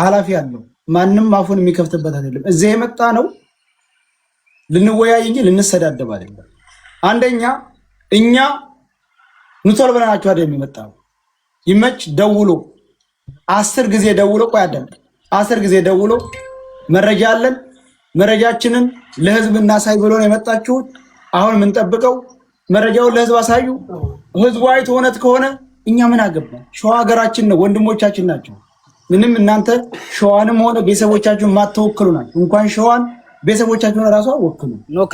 ኃላፊ አለው። ማንም አፉን የሚከፍትበት አይደለም። እዚህ የመጣ ነው ልንወያይ እንጂ ልንሰዳደብ አይደለም። አንደኛ እኛ ንቶል ብለናችሁ አይደል የሚመጣው። ይመች ደውሎ 10 ጊዜ ደውሎ ቆይ አዳምጥ። 10 ጊዜ ደውሎ መረጃ አለን መረጃችንን ለህዝብ እናሳይ ብሎ ነው የመጣችሁት። አሁን የምንጠብቀው መረጃውን ለህዝብ አሳዩ። ህዝቡ አይቶ እውነት ከሆነ እኛ ምን አገባን? ሸዋ ሀገራችን ነው፣ ወንድሞቻችን ናቸው። ምንም እናንተ ሸዋንም ሆነ ቤተሰቦቻችሁን ማትወክሉ ናቸው። እንኳን ሸዋን ቤተሰቦቻችሁን ራሱ አወክሉ ነው።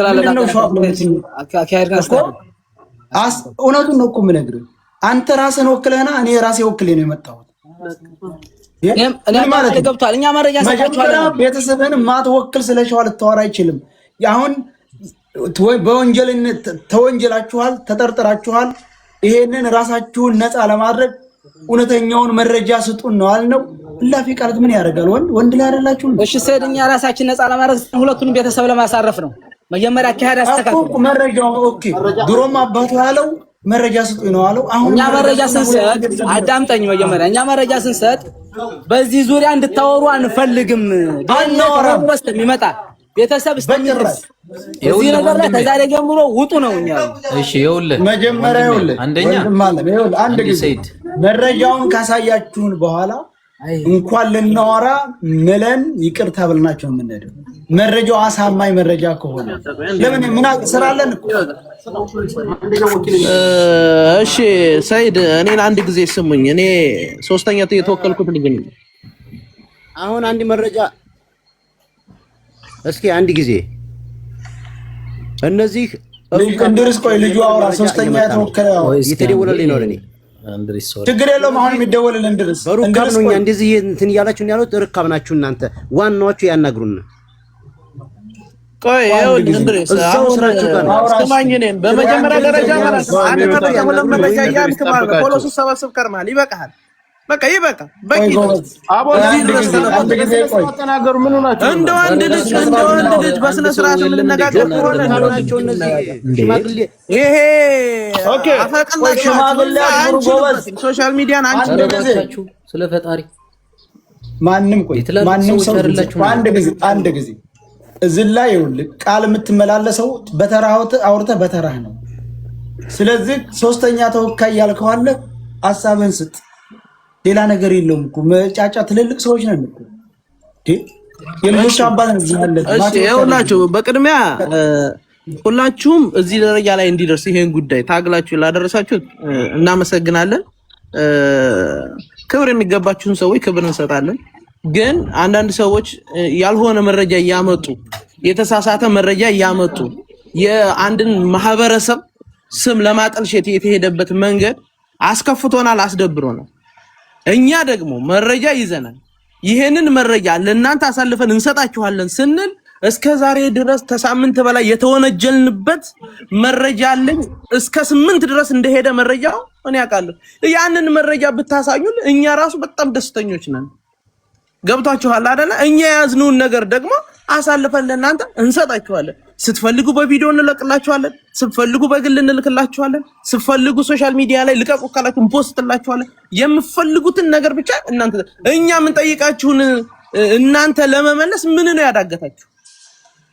ሸዋ እውነቱን ነው እኮ የምነግርህ። አንተ ራስን ወክለህና እኔ ራሴ ወክሌ ነው የመጣሁት። እኔ ማለት ገብቷል። እኛ መረጃ ሰጣችኋለሁ። ቤተሰብህን ማትወክል ስለ ሸዋ ልታወራ አይችልም። አሁን በወንጀልነት ተወንጀላችኋል፣ ተጠርጥራችኋል። ይሄንን ራሳችሁን ነፃ ለማድረግ እውነተኛውን መረጃ ስጡን ነው አልነው። እላፊ ቃላት ምን ያደርጋል? ወንድ ላይ አይደላችሁ? እሺ ሰይድ፣ እኛ ራሳችን ነፃ ለማድረግ ሁለቱንም ቤተሰብ ለማሳረፍ ነው። መጀመሪያ አካሄድ አስተካክሉ። መረጃው ኦኬ። ድሮም አባቱ ያለው መረጃ ስጡኝ ነው አለው። አሁን እኛ መረጃ ስንሰጥ አዳምጠኝ። መጀመሪያ እኛ መረጃ ስንሰጥ በዚህ ዙሪያ እንድታወሩ አንፈልግም። ዳኛው ወስጥ የሚመጣ ቤተሰብ እስከሚደርስ እዚህ ነገር ላይ ከዛሬ ጀምሮ ውጡ ነው እኛ። እሺ ይኸውልህ መጀመሪያ ይኸውልህ አንደኛ አንድ ጊዜ መረጃውን ካሳያችሁን በኋላ እንኳን ልናወራ ምለን ይቅርታ ብለናቸው የምንሄደው መረጃው አሳማኝ መረጃ ከሆነ ለምን ምን ስራለን እኮ። እሺ ሰይድ እኔን አንድ ጊዜ ስሙኝ። እኔ ሶስተኛ የተወከልኩት ልጅ ነኝ። አሁን አንድ መረጃ እስኪ አንድ ጊዜ እነዚህ እንድርስ ቆይ ልጁ አውራ ሶስተኛ የተወከለው የተደወለልኝ ነው ለኔ ችግር የለውም። አሁን የሚደወልልን እንድርስ በሩካብ ነው። እኛ እንደዚህ እንትን እያላችሁ ያሉት ርካብ ናችሁ እናንተ። ዋናዎቹ ያናግሩን። ቆይ ይኸውልህ እንድርስ አሁን ስራችሁ ጋር ነው። ስማኝ፣ እኔን በመጀመሪያ ደረጃ ማለት ነው አንድ መረጃ ሁለት መረጃ እያልክ ማለት ነው ፖሊሱ ሰበስብ ከርማል። ይበቃሃል። በቃ ይበቃ። በቂ አቦ ተናገሩ። ምን ሆናችሁ? እንደ ወንድ ልጅ በስነ ስርዓት የምንነጋገር ከሆነ ናቸው እነዚህ ሽማግሌ። ይሄ ኦኬ አፈቀላችሁ ሽማግሌ ጎበዝ። ሶሻል ሚዲያን አንቺ እንደዚህ ስለ ፈጣሪ ማንም ሰው አንድ ጊዜ እዚህ ላይ ይኸውልህ ቃል የምትመላለሰው በተራህት አውርተህ በተራህ ነው። ስለዚህ ሶስተኛ ተወካይ ያልከው አለ ሐሳብህን ስጥ። ሌላ ነገር የለውም እኮ መጫጫ ትልልቅ ሰዎች ነን እኮ የልጆች አባት ነው ያለ። እሺ ይኸውላችሁ በቅድሚያ ሁላችሁም እዚህ ደረጃ ላይ እንዲደርስ ይሄን ጉዳይ ታግላችሁ ላደረሳችሁት እናመሰግናለን። ክብር የሚገባችሁን ሰዎች ክብር እንሰጣለን። ግን አንዳንድ ሰዎች ያልሆነ መረጃ እያመጡ የተሳሳተ መረጃ እያመጡ የአንድን ማህበረሰብ ስም ለማጠልሸት የተሄደበት መንገድ አስከፍቶናል፣ አስደብሮናል። እኛ ደግሞ መረጃ ይዘናል። ይሄንን መረጃ ለእናንተ አሳልፈን እንሰጣችኋለን ስንል እስከ ዛሬ ድረስ ከሳምንት በላይ የተወነጀልንበት መረጃ አለኝ። እስከ 8 ድረስ እንደሄደ መረጃው እኔ አውቃለሁ። ያንን መረጃ ብታሳዩን እኛ ራሱ በጣም ደስተኞች ነን። ገብታችኋል አይደለ? እኛ ያዝኑን ነገር ደግሞ አሳልፈን ለእናንተ እንሰጣችኋለን። ስትፈልጉ በቪዲዮ እንለቅላችኋለን፣ ስትፈልጉ በግል እንልክላችኋለን፣ ስትፈልጉ ሶሻል ሚዲያ ላይ ልቀቁ ካላችሁ ፖስትላችኋለን። የምትፈልጉትን ነገር ብቻ እናንተ እኛ ምን ጠይቃችሁን እናንተ ለመመለስ ምን ነው ያዳገታችሁ?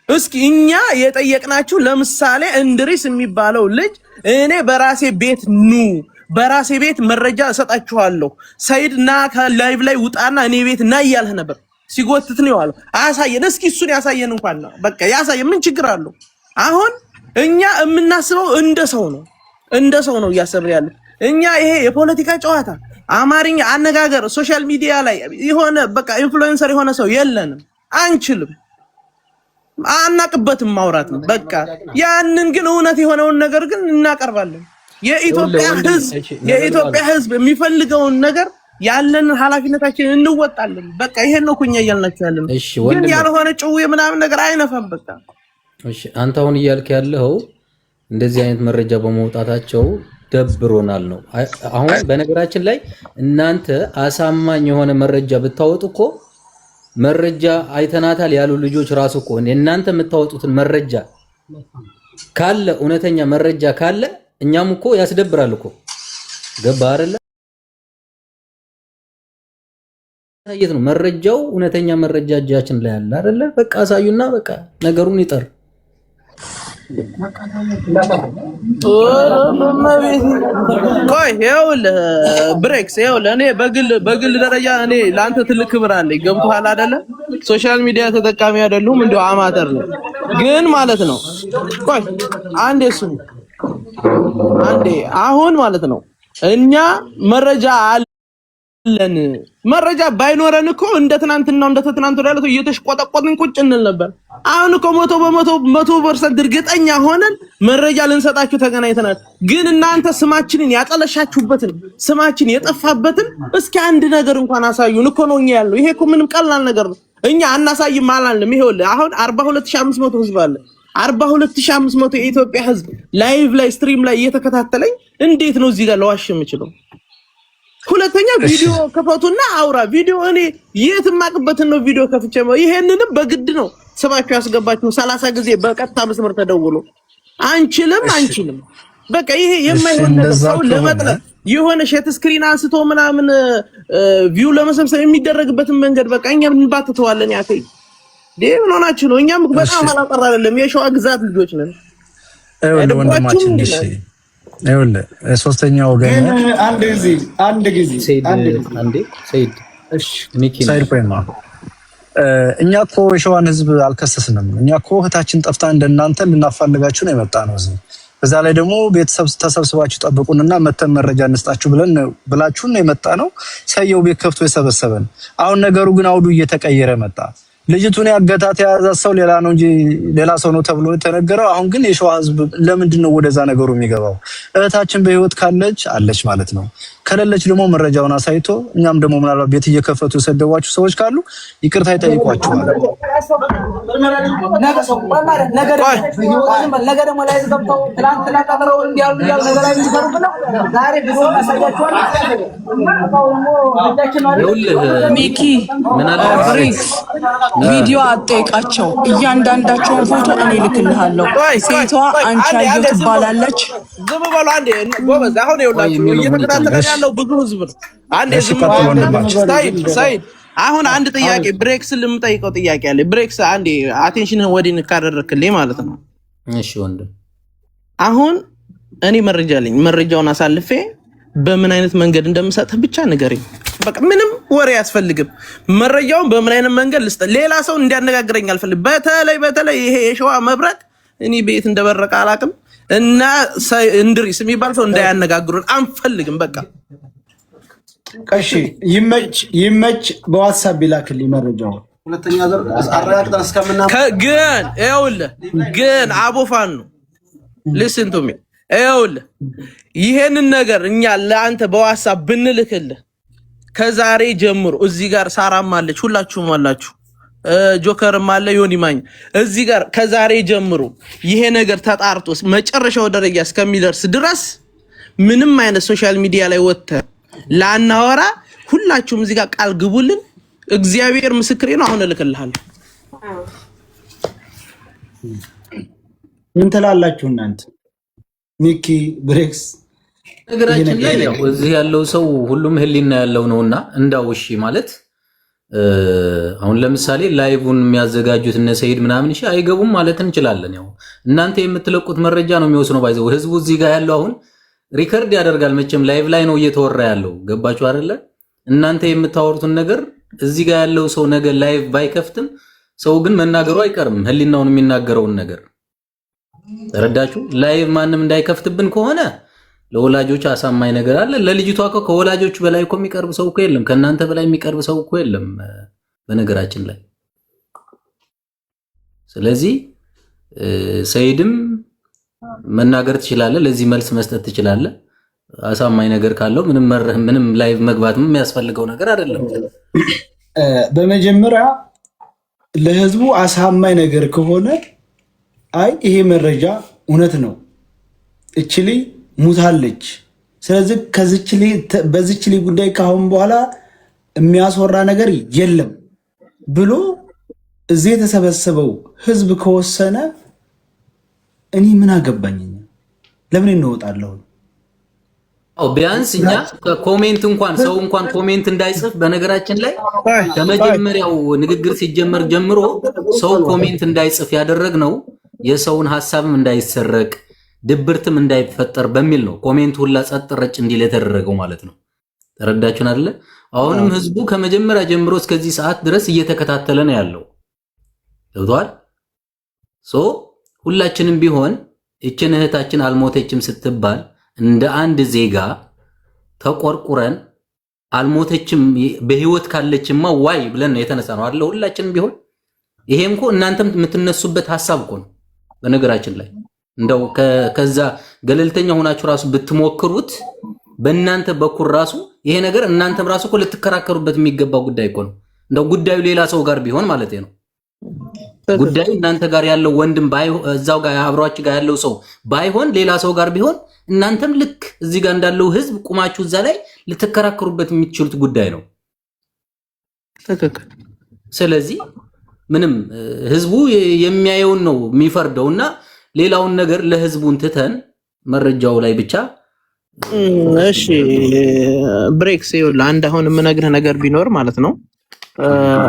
እስኪ እኛ የጠየቅናችሁ ለምሳሌ እንድሪስ የሚባለው ልጅ እኔ በራሴ ቤት በራሴ ቤት መረጃ እሰጣችኋለሁ፣ ሰይድ ና ከላይቭ ላይ ውጣና እኔ ቤት ና እያልህ ነበር። ሲጎትት ነው ያለው። አሳየን እስኪ እሱን ያሳየን እንኳን ነው በቃ ያሳየን። ምን ችግር አለው? አሁን እኛ የምናስበው እንደ ሰው ነው እያሰብን ያለ። እኛ ይሄ የፖለቲካ ጨዋታ አማርኛ አነጋገር ሶሻል ሚዲያ ላይ የሆነ በቃ ኢንፍሉዌንሰር የሆነ ሰው የለንም፣ አንችልም፣ አናቅበትም ማውራት ነው በቃ። ያንን ግን እውነት የሆነውን ነገር ግን እናቀርባለን። የኢትዮጵያ ሕዝብ የሚፈልገውን ነገር ያለን ኃላፊነታችንን እንወጣለን። በቃ ይሄን ነው ኩኛ እያልናችሁ ያለን። ግን ያልሆነ ጭው ምናምን ነገር አይነፋም በቃ። እሺ አንተ አሁን እያልክ ያለው እንደዚህ አይነት መረጃ በመውጣታቸው ደብሮናል ነው። አሁን በነገራችን ላይ እናንተ አሳማኝ የሆነ መረጃ ብታወጡ እኮ መረጃ አይተናታል ያሉ ልጆች ራሱ እኮ እናንተ የምታወጡትን መረጃ ካለ እውነተኛ መረጃ ካለ እኛም እኮ ያስደብራል እኮ ገባ አይደለ? ታየት ነው መረጃው እውነተኛ መረጃ እጃችን ላይ አለ አይደለ? በቃ አሳዩና በቃ ነገሩን ይጠር። ቆይ ይኸውልህ ብሬክስ ይኸውልህ እኔ በግል ደረጃ እኔ ለአንተ ትልቅ ክብር አለኝ። ገብቶሃል አይደለ? ሶሻል ሚዲያ ተጠቃሚ አይደሉም እንደው አማተር ነው ግን ማለት ነው። ቆይ አንዴ አሁን ማለት ነው እኛ መረጃ ለን መረጃ ባይኖረን እኮ እንደ ትናንትናው እንደ ተትናንቱ ያለው እየተሽቆጠቆጥን ቁጭ እንል ነበር። አሁን እኮ 100% እርግጠኛ ሆነን መረጃ ልንሰጣችሁ ተገናኝተናል። ግን እናንተ ስማችንን ያጠለሻችሁበትን ስማችን የጠፋበትን እስኪ አንድ ነገር እንኳን አሳዩን እኮ ነው እኛ ያለው። ይሄ እኮ ምንም ቀላል ነገር ነው። እኛ አናሳይም አላልንም። ይሄውልህ አሁን 42500 ህዝብ አለ። 42500 የኢትዮጵያ ህዝብ ላይቭ ላይ ስትሪም ላይ እየተከታተለኝ እንዴት ነው እዚህ ጋር ለዋሽ የምችለው? ሁለተኛ ቪዲዮ ከፈቱና አውራ ቪዲዮ እኔ የትማቅበትን ነው ቪዲዮ ከፍቼ ይሄንንም በግድ ነው ስማችሁ ያስገባችሁ 30 ጊዜ በቀጥታ መስመር ተደውሎ አንችልም በቃ ይሄ የማይሆን ነገር ሰው ለመጥላት የሆነ ሼት ስክሪን አንስቶ ምናምን ቪው ለመሰብሰብ የሚደረግበትን መንገድ በቃ እኛ እንባትተዋለን። ያከይ ምን ሆናችሁ ነው? እኛም በጣም አላጠራ አይደለም የሸዋ ግዛት ልጆች ነን። ወንድማችን እሺ ይኸውልህ ሶስተኛው ወገን አንድ ጊዜ ሰይድ እሺ ሚኪ ሰይድ ቆይማ እኛ እኮ የሸዋን ህዝብ አልከሰስንም። እኛ እኮ እህታችን ጠፍታ እንደናንተ ልናፋልጋችሁ ነው የመጣ ነው እዚህ። በዛ ላይ ደግሞ ቤተሰብ ተሰብስባችሁ ጠብቁንና መተን መረጃ እንስጣችሁ ብላችሁን ነው የመጣ ነው። ሰየው ቤት ከፍቶ የሰበሰበን። አሁን ነገሩ ግን አውዱ እየተቀየረ መጣ። ልጅቱን ያገታት የያዛት ሰው ሌላ ነው እንጂ ሌላ ሰው ነው ተብሎ ተነገረው። አሁን ግን የሸዋ ህዝብ ለምንድን ነው ወደዛ ነገሩ የሚገባው? እህታችን በህይወት ካለች አለች ማለት ነው። ከሌለች ደግሞ መረጃውን አሳይቶ እኛም ደግሞ ምናልባት ቤት እየከፈቱ የሰደቧችሁ ሰዎች ካሉ ይቅርታ ይጠይቋችሁ ማለት ነው። ሚኪ ቪዲዮ አጠይቃቸው እያንዳንዳቸውን ፎቶ እኔ ልክልሃለሁ። ሴቷ አንቺ አየሁ ትባላለች። ዝም በሉ አንዴ ጎበዝ። አሁን ይኸውላችሁ እየተከታተለ ያለው ብዙ ህዝብ ነው። አንዴ ዝም በሉ ሳይድ አሁን አንድ ጥያቄ ብሬክስ ልምጠይቀው ጥያቄ አለ። ብሬክስ አንዴ አቴንሽንህን ወዲን ካደረክልኝ ማለት ነው። እሺ ወንድም አሁን እኔ መረጃ አለኝ። መረጃውን አሳልፌ በምን አይነት መንገድ እንደምሰጥህ ብቻ ንገረኝ። በቃ ምንም ወሬ አያስፈልግም። መረጃውን በምን አይነት መንገድ ልስጥ? ሌላ ሰው እንዲያነጋግረኝ አልፈልግም። በተለይ ይሄ የሸዋ መብረቅ እኔ ቤት እንደበረቀ አላውቅም እና እንድሪስ የሚባል ሰው እንዳያነጋግሩን አንፈልግም። በቃ እሺ ይመች በዋትስአፕ ቢላክልኝ መረጃው ሁለተኛ ዘር አረጋግጠን እስከምና ግን ይኸውልህ ግን አቦፋን ነው listen to me ይኸውልህ ይሄንን ነገር እኛ ለአንተ በዋትስአፕ ብንልክልህ ከዛሬ ጀምሮ እዚህ ጋር ሳራም አለች ሁላችሁም አላችሁ ጆከርም አለ ዮኒ ማኝ እዚህ ጋር ከዛሬ ጀምሮ ይሄ ነገር ተጣርቶ መጨረሻው ደረጃ እስከሚደርስ ድረስ ምንም አይነት ሶሻል ሚዲያ ላይ ወጥተ ላናወራ ሁላችሁም እዚህ ጋር ቃል ግቡልን። እግዚአብሔር ምስክሬ ነው። አሁን እልክልሃለሁ። ምን ትላላችሁ እናንተ? ሚኪ ብሬክስ ነገራችን ላይ ያው እዚህ ያለው ሰው ሁሉም ህሊና ያለው ነውና እንዳው እሺ ማለት አሁን ለምሳሌ ላይቭን የሚያዘጋጁት እነ ሰይድ ምናምን እሺ አይገቡም ማለት እንችላለን። ያው እናንተ የምትለቁት መረጃ ነው የሚወስነው። ባይዘው ህዝቡ እዚህ ጋር ያለው አሁን ሪከርድ ያደርጋል። መቼም ላይቭ ላይ ነው እየተወራ ያለው። ገባችሁ አይደለ? እናንተ የምታወሩትን ነገር እዚህ ጋር ያለው ሰው ነገር ላይቭ ባይከፍትም ሰው ግን መናገሩ አይቀርም። ህሊናውን የሚናገረውን ነገር ተረዳችሁ? ላይቭ ማንም እንዳይከፍትብን ከሆነ ለወላጆች አሳማኝ ነገር አለ። ለልጅቷ ከወላጆቹ በላይ እኮ የሚቀርብ ሰው እኮ የለም። ከእናንተ በላይ የሚቀርብ ሰው እኮ የለም በነገራችን ላይ። ስለዚህ ሰይድም መናገር ትችላለህ፣ ለዚህ መልስ መስጠት ትችላለህ። አሳማኝ ነገር ካለው ምንም ላይቭ መግባትም የሚያስፈልገው ነገር አይደለም። በመጀመሪያ ለህዝቡ አሳማኝ ነገር ከሆነ አይ ይሄ መረጃ እውነት ነው እችሊ ሙታለች፣ ስለዚህ በዚችሊ ጉዳይ ካሁን በኋላ የሚያስወራ ነገር የለም ብሎ እዚህ የተሰበሰበው ህዝብ ከወሰነ እኔ ምን አገባኝ? ለምን እንወጣለሁ? ቢያንስ እኛ ኮሜንት እንኳን ሰው እንኳን ኮሜንት እንዳይጽፍ በነገራችን ላይ ከመጀመሪያው ንግግር ሲጀመር ጀምሮ ሰው ኮሜንት እንዳይጽፍ ያደረግነው የሰውን ሐሳብም እንዳይሰረቅ ድብርትም እንዳይፈጠር በሚል ነው። ኮሜንት ሁላ ጸጥ ረጭ እንዲል የተደረገው ማለት ነው። ተረዳችሁን አይደለ? አሁንም ህዝቡ ከመጀመሪያ ጀምሮ እስከዚህ ሰዓት ድረስ እየተከታተለ ነው ያለው። ገብቷል? ሁላችንም ቢሆን እችን እህታችን አልሞተችም ስትባል እንደ አንድ ዜጋ ተቆርቁረን አልሞተችም በህይወት ካለችማ ዋይ ብለን ነው የተነሳ ነው አይደል? ሁላችንም ቢሆን ይሄም እኮ እናንተም የምትነሱበት ሐሳብ እኮ ነው። በነገራችን ላይ እንደው ከዛ ገለልተኛ ሆናችሁ ራሱ ብትሞክሩት በእናንተ በኩል ራሱ ይሄ ነገር እናንተም ራሱ እኮ ልትከራከሩበት የሚገባው ጉዳይ እኮ ነው። እንደው ጉዳዩ ሌላ ሰው ጋር ቢሆን ማለት ነው። ጉዳዩ እናንተ ጋር ያለው ወንድም እዛው ጋር አብሯችሁ ጋር ያለው ሰው ባይሆን ሌላ ሰው ጋር ቢሆን እናንተም ልክ እዚህ ጋር እንዳለው ህዝብ ቁማችሁ እዛ ላይ ልትከራከሩበት የሚችሉት ጉዳይ ነው። ስለዚህ ምንም ህዝቡ የሚያየውን ነው የሚፈርደውና ሌላውን ነገር ለህዝቡን ትተን መረጃው ላይ ብቻ እሺ ብሬክስ ይኸውልህ አንድ አሁን የምነግርህ ነገር ቢኖር ማለት ነው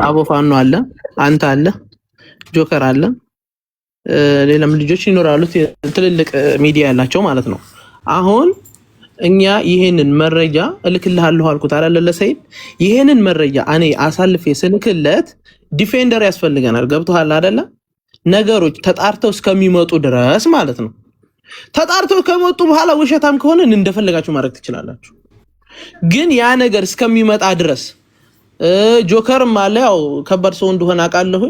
አቦፋኖ አለ፣ አንተ አለ፣ ጆከር አለ፣ ሌላም ልጆች ይኖራሉ ትልልቅ ሚዲያ ያላቸው ማለት ነው። አሁን እኛ ይሄንን መረጃ እልክልሃለሁ አልኩት አይደል ለሰይድ። ይሄንን መረጃ እኔ አሳልፌ ስልክለት ዲፌንደር ያስፈልገናል። ገብቶሃል አይደለ? ነገሮች ተጣርተው እስከሚመጡ ድረስ ማለት ነው። ተጣርተው ከመጡ በኋላ ውሸታም ከሆነ እንደፈለጋችሁ ማድረግ ትችላላችሁ። ግን ያ ነገር እስከሚመጣ ድረስ ጆከርም አለ ያው ከባድ ሰው እንደሆነ አውቃለሁ።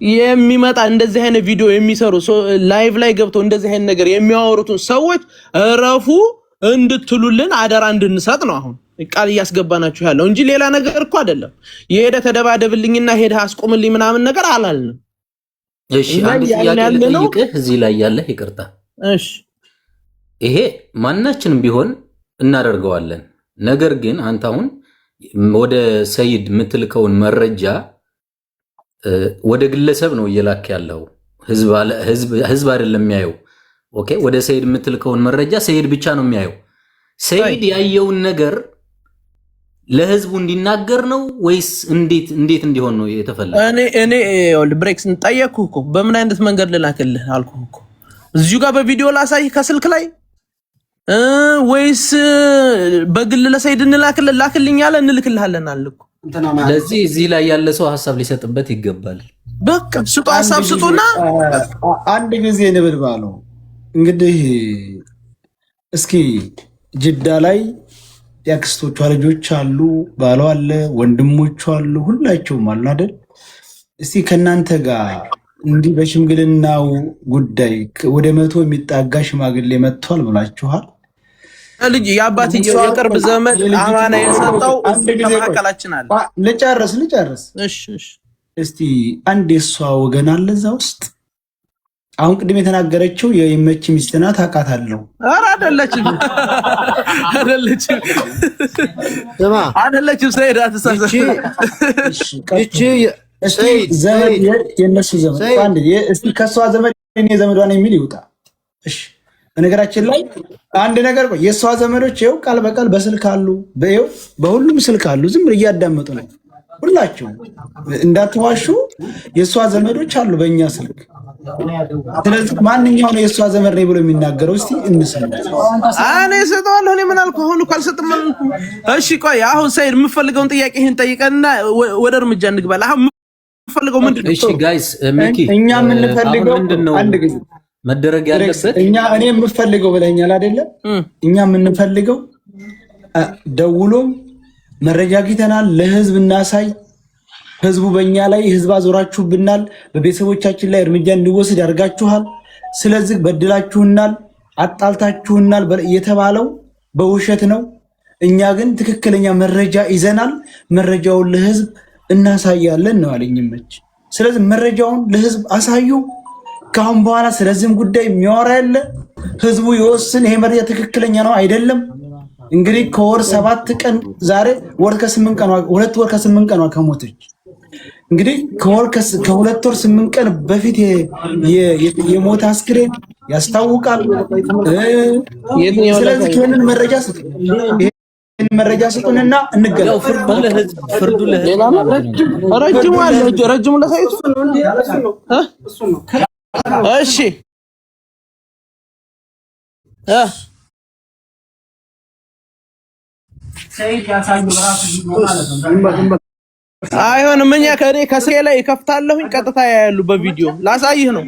የሚመጣ እንደዚህ አይነት ቪዲዮ የሚሰሩ ላይቭ ላይ ገብተው እንደዚህ አይነት ነገር የሚያወሩትን ሰዎች እረፉ እንድትሉልን አደራ እንድንሰጥ ነው አሁን ቃል እያስገባናችሁ ያለው እንጂ ሌላ ነገር እኮ አይደለም። የሄደ ተደባደብልኝና ሄደ አስቆምልኝ ምናምን ነገር አላልንም። እሺ አንድ ጥያቄ ልጠይቅህ እዚህ ላይ ያለ ይቅርታ። እሺ ይሄ ማናችንም ቢሆን እናደርገዋለን። ነገር ግን አንተ አሁን ወደ ሰይድ የምትልከውን መረጃ ወደ ግለሰብ ነው እየላክ ያለው፣ ህዝብ አይደለም የሚያየው። ኦኬ ወደ ሰይድ የምትልከውን መረጃ ሰይድ ብቻ ነው የሚያየው። ሰይድ ያየውን ነገር ለህዝቡ እንዲናገር ነው ወይስ እንዴት እንዲሆን ነው የተፈለገው? እኔ ብሬክስ ጠየቅኩህ እኮ በምን አይነት መንገድ ልላክልህ አልኩህ እኮ። እዚሁ ጋር በቪዲዮ ላሳይህ ከስልክ ላይ ወይስ በግል ለሰይድ ላክልኝ ያለ እንልክልሃለን አልኩ። ለዚህ እዚህ ላይ ያለ ሰው ሐሳብ ሊሰጥበት ይገባል። በቃ ስጡ፣ ሐሳብ ስጡና አንድ ጊዜ ንብልባሉ እንግዲህ እስኪ ጅዳ ላይ ያክስቶቿ ልጆች አሉ፣ ባሏ አለ፣ ወንድሞቿ አሉ፣ ሁላቸውም አሉ አይደል? እስቲ ከናንተ ጋር እንዲህ በሽምግልናው ጉዳይ ወደ 100 የሚጣጋ ሽማግሌ መጥቷል ብላችኋል። ልጅ የአባትየው የቅርብ ዘመድ አማና የሰጠው ከመካከላችን አለ። ልጨርስ። እሺ እስቲ አንድ የሷ ወገን አለ እዛ ውስጥ። አሁን ቅድም የተናገረችው የይመች ሚስት ናት አውቃታለሁ። ኧረ አይደለችም ሰይድ አትሳሳት። እስቲ ዘመድ የነሱ ዘመድ እስቲ ከሷ ዘመድ እኔ ዘመዷን የሚል ይውጣ። እሺ በነገራችን ላይ አንድ ነገር የሷ ዘመዶች ይኸው ቃል በቃል በስልክ አሉ፣ በሁሉም ስልክ አሉ። ዝም ብለው እያዳመጡ ነው ሁላችሁ። እንዳትዋሹ፣ የሷ ዘመዶች አሉ በእኛ ስልክ። ስለዚህ ማንኛው ነው የሷ ዘመድ ነው ብሎ የሚናገረው? እስቲ እንስማ። እኔ እሰጠዋለሁ። እኔ ምን አልኩህ? አሁን እኮ አልሰጥም አልኩህ። እሺ ቆይ አሁን ሰይድ የምፈልገውን ጥያቄ ይሄን ጠይቀንና ወደ እርምጃ እንግባል። አሁን የምፈልገው ምንድን ነው? እሺ ጋይስ ሚኪ እኛ የምንፈልገው አንድ ጊዜ መደረግ ያለበት እኔ የምፈልገው ብለኛል አይደለም? እኛ የምንፈልገው ደውሎም መረጃ አግኝተናል ለህዝብ እናሳይ። ህዝቡ በእኛ ላይ ህዝብ አዞራችሁብናል፣ በቤተሰቦቻችን ላይ እርምጃ እንዲወስድ ያደርጋችኋል። ስለዚህ በድላችሁናል፣ አጣልታችሁናል የተባለው በውሸት ነው። እኛ ግን ትክክለኛ መረጃ ይዘናል፣ መረጃውን ለህዝብ እናሳያለን ነው አለኝ ይመች። ስለዚህ መረጃውን ለህዝብ አሳዩ። ካሁን በኋላ ስለዚህም ጉዳይ የሚያወራ ያለ ህዝቡ ይወስን። ይሄ መረጃ ትክክለኛ ነው አይደለም። እንግዲህ ከወር 7 ቀን ዛሬ ወር ከ8 ቀን 2 ወር ከ8 ቀን ከሞተች እንግዲህ ከ2 ወር 8 ቀን በፊት የሞት አስክሬን ያስታውቃል። ስለዚህ ይሄንን መረጃ ስጡንና እንገናኝ። ፍርዱ ለህዝብ ረጅሙ ለሳይቱ እሺ ሰይድ ያሳዩ በራሱ ማለት ነው። አይሆንም። እኛ ከኔ ከስሬ ላይ ከፍታለሁኝ ቀጥታ ያያሉ በቪዲዮ ላሳይህ ነው።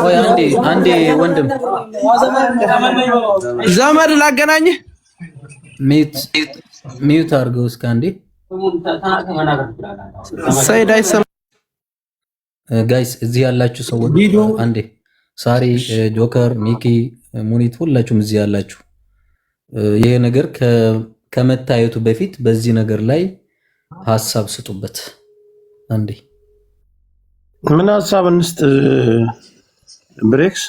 ወይ አንዴ ወንድም ዘመድ ላገናኝህ። ሚዩት አድርገው እስከ አንዴ ሰይድ አይሰማም። ጋይስ እዚህ ያላችሁ ሰዎች አንዴ ሳሪ፣ ጆከር፣ ሚኪ፣ ሙኒት ሁላችሁም እዚህ ያላችሁ ይሄ ነገር ከመታየቱ በፊት በዚህ ነገር ላይ ሐሳብ ስጡበት። አንዴ ምን ሐሳብ እንስጥ? ብሬክስ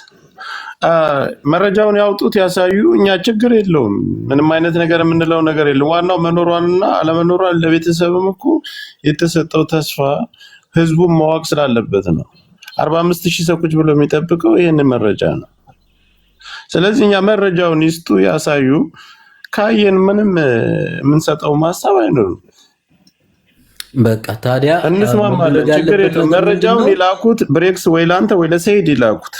መረጃውን ያውጡት ያሳዩ። እኛ ችግር የለውም። ምንም አይነት ነገር የምንለው ነገር የለም። ዋናው መኖሯንና አለመኖሯን ለቤተሰብም እኮ የተሰጠው ተስፋ ህዝቡን ማወቅ ስላለበት ነው። 45,000 ሰው ቁጭ ብሎ የሚጠብቀው ይህንን መረጃ ነው። ስለዚህ እኛ መረጃውን ይስጡ፣ ያሳዩ። ካየን ምንም የምንሰጠው ማሳብ አይኖርም። በቃ ታዲያ እንስማማለን። ችግር የለም። መረጃውን ይላኩት ብሬክስ፣ ወይ ላንተ ወይ ለሰይድ ይላኩት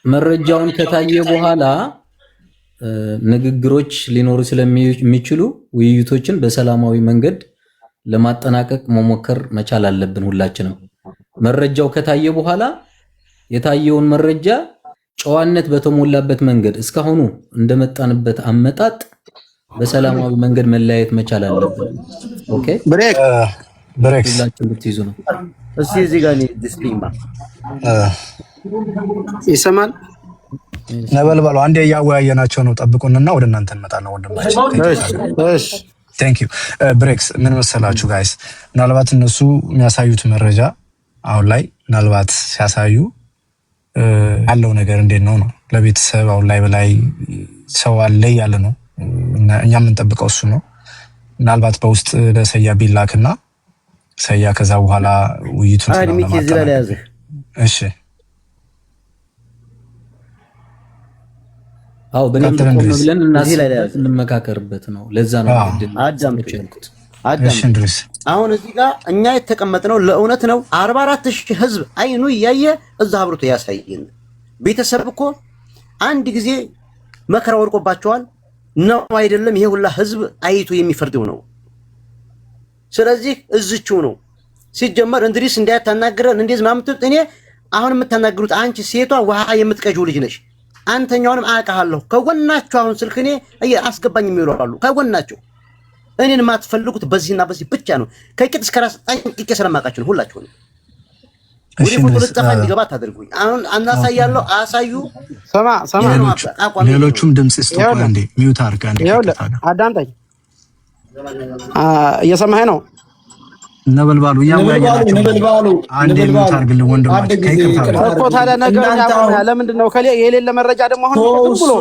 መረጃውን ከታየ በኋላ ንግግሮች ሊኖሩ ስለሚችሉ ውይይቶችን በሰላማዊ መንገድ ለማጠናቀቅ መሞከር መቻል አለብን ሁላችንም። መረጃው ከታየ በኋላ የታየውን መረጃ ጨዋነት በተሞላበት መንገድ እስካሁኑ እንደመጣንበት አመጣጥ በሰላማዊ መንገድ መለያየት መቻል አለብን። ኦኬ ብሬክስ ብትይዙ ነው። እስቲ እዚህ ጋር ዲስፕሊን ይሰማል። ነበልባሉ አንዴ እያወያየናቸው ነው። ጠብቁንና ወደ እናንተ እንመጣለን ወንድማችን። እሺ ቴንክ ዩ ብሬክስ። ምን መሰላችሁ ጋይስ፣ ምናልባት እነሱ የሚያሳዩት መረጃ አሁን ላይ ምናልባት ሲያሳዩ ያለው ነገር እንዴት ነው ለቤተሰብ አሁን ላይ በላይ ሰው አለ ያለ ነው። እኛ የምንጠብቀው እሱ ነው። ምናልባት በውስጥ ለሰያ ቢላክና ሰያ ከዛ በኋላ ውይይቱን ስለማታውቅ እሺ አው በእኔም ብለን እንመካከርበት ነው። ለዛ ነው አዳምኩት። አሁን እዚህ ጋር እኛ የተቀመጥነው ለእውነት ነው። 44,000 ህዝብ አይኑ እያየ እዛ አብሮት ያሳየን። ቤተሰብ እኮ አንድ ጊዜ መከራ ወርቆባቸዋል ነው አይደለም? ይሄ ሁላ ህዝብ አይቶ የሚፈርደው ነው። ስለዚህ እዝቹ ነው ሲጀመር እንድሪስ እንዳያታናግረን እንዴዝ ማምጥጥ። እኔ አሁን የምታናግሩት አንቺ ሴቷ ውሃ የምትቀጂው ልጅ ነሽ። አንተኛውንም አውቃለሁ። ከጎናችሁ አሁን ስልክ እኔ አስገባኝ የሚሉ አሉ። ከጎናችሁ እኔን የማትፈልጉት በዚህና በዚህ ብቻ ነው። ከቂጥ እስከ ራስ ጠንቅቄ ስለማውቃችሁ ነው ሁላችሁም። ወደ ፎቶ ልጠፋ እንዲገባ ታደርጉኝ። አሁን አናሳያለሁ፣ አሳዩ። ሰማ ሌሎቹም ድምጽ ስቶፕ እንዴ ሚውት አድርጋ እንዴ አዳምጠኝ። እየሰማኸኝ ነው? ነበልባሉ ያወያያችሁ አንዴ ሚውት አድርግልን ወንድማችን። ከይቅርታ እኮ ታዲያ ነገር ያቆማል። ለምንድን ነው የሌለ መረጃ ደግሞ አሁን ዝም ብሎ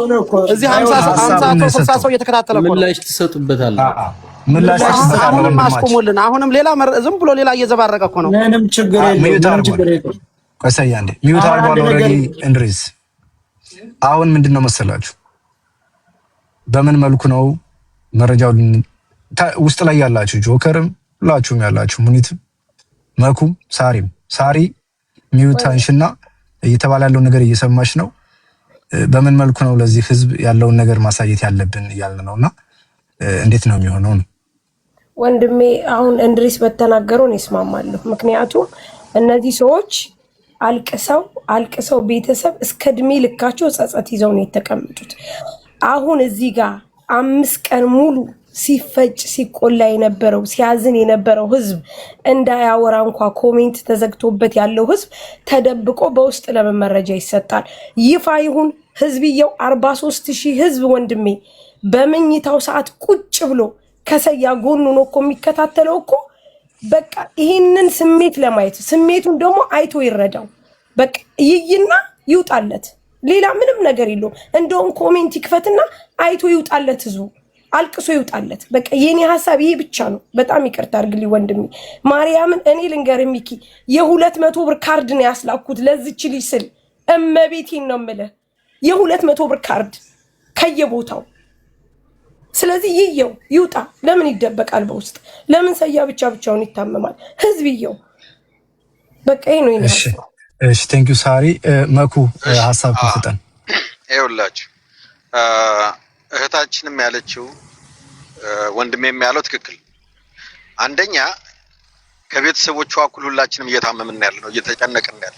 እዚህ 50 ሰው እየተከታተለ እኮ ምላሽ ትሰጡበታላችሁ። ምላሽ አሁንም አስቆሙልን። አሁንም ሌላ ዝም ብሎ ሌላ እየዘባረቀ እኮ ነው። ምንም ችግር የለም። ቆሰያ እንዴ ሚውት አድርጓል ኦልሬዲ እንድሪስ። አሁን ምንድነው መሰላችሁ በምን መልኩ ነው መረጃው ውስጥ ላይ ያላችሁ ጆከርም ሁላችሁም ያላችሁ ሙኒትም መኩም ሳሪ ሚውት አንሽና እየተባለ ያለው ነገር እየሰማሽ ነው። በምን መልኩ ነው ለዚህ ህዝብ ያለውን ነገር ማሳየት ያለብን እያልን ነውና እንዴት ነው የሚሆነው ነው? ወንድሜ አሁን እንድሪስ በተናገረው ነው ይስማማለሁ። ምክንያቱም እነዚህ ሰዎች አልቅሰው ቤተሰብ እስከ እድሜ ልካቸው ጸጸት ይዘው ነው የተቀመጡት። አሁን እዚህ ጋር 5 ቀን ሙሉ ሲፈጭ ሲቆላ የነበረው ሲያዝን የነበረው ህዝብ እንዳያወራ እንኳ ኮሜንት ተዘግቶበት ያለው ህዝብ ተደብቆ በውስጥ ለመመረጃ ይሰጣል። ይፋ ይሁን ህዝብየው 43,000 ህዝብ ወንድሜ በመኝታው ሰዓት ቁጭ ብሎ ከሰያ ጎኑ ነው እኮ የሚከታተለው እኮ። በቃ ይሄንን ስሜት ለማየት ስሜቱን ደግሞ አይቶ ይረዳው። በቃ ይይና ይውጣለት። ሌላ ምንም ነገር የለውም። እንደውም ኮሜንት ይክፈትና አይቶ ይውጣለት፣ ህዝቡ አልቅሶ ይውጣለት። በቃ የኔ ሐሳብ ይሄ ብቻ ነው። በጣም ይቅርታ አድርግልኝ ወንድሜ ማርያምን። እኔ ልንገር ሚኪ የ200 ብር ካርድ ነው ያስላኩት ለዚች ልጅ ስል እመቤቴን ነው የምልህ። የ200 ብር ካርድ ከየቦታው። ስለዚህ ይየው ይውጣ። ለምን ይደበቃል በውስጥ? ለምን ሰያ ብቻውን ይታመማል? ህዝብ ይየው። በቃ ይሄ ነው ይነሳ። እሺ ቴንክ ዩ ሳሪ። መኩ ሐሳብ ፍጠን። ይኸውላችሁ እህታችንም ያለችው ወንድሜም ያለው ትክክል። አንደኛ ከቤተሰቦቿ እኩል ሁላችንም እየታመምን ያለ ነው፣ እየተጨነቅን ያለ።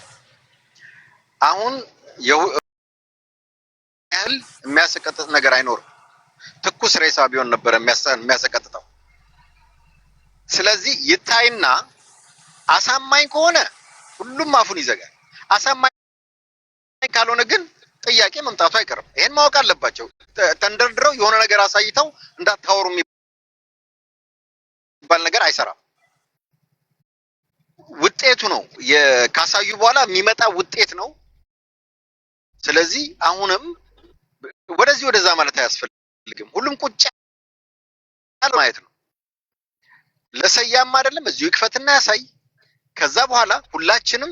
አሁን ያህል የሚያሰቀጥጥ ነገር አይኖርም። ትኩስ ሬሳ ቢሆን ነበር የሚያሰቀጥጠው። ስለዚህ ይታይና አሳማኝ ከሆነ ሁሉም አፉን ይዘጋል። አሳማኝ ካልሆነ ግን ጥያቄ መምጣቱ አይቀርም። ይሄን ማወቅ አለባቸው። ተንደርድረው የሆነ ነገር አሳይተው እንዳታወሩ የሚባል ነገር አይሰራም። ውጤቱ ነው ካሳዩ በኋላ የሚመጣ ውጤት ነው። ስለዚህ አሁንም ወደዚህ ወደዛ ማለት አያስፈልግም። ሁሉም ቁጭ ያለ ማየት ነው። ለሰያም አይደለም እዚሁ ይክፈትና ያሳይ። ከዛ በኋላ ሁላችንም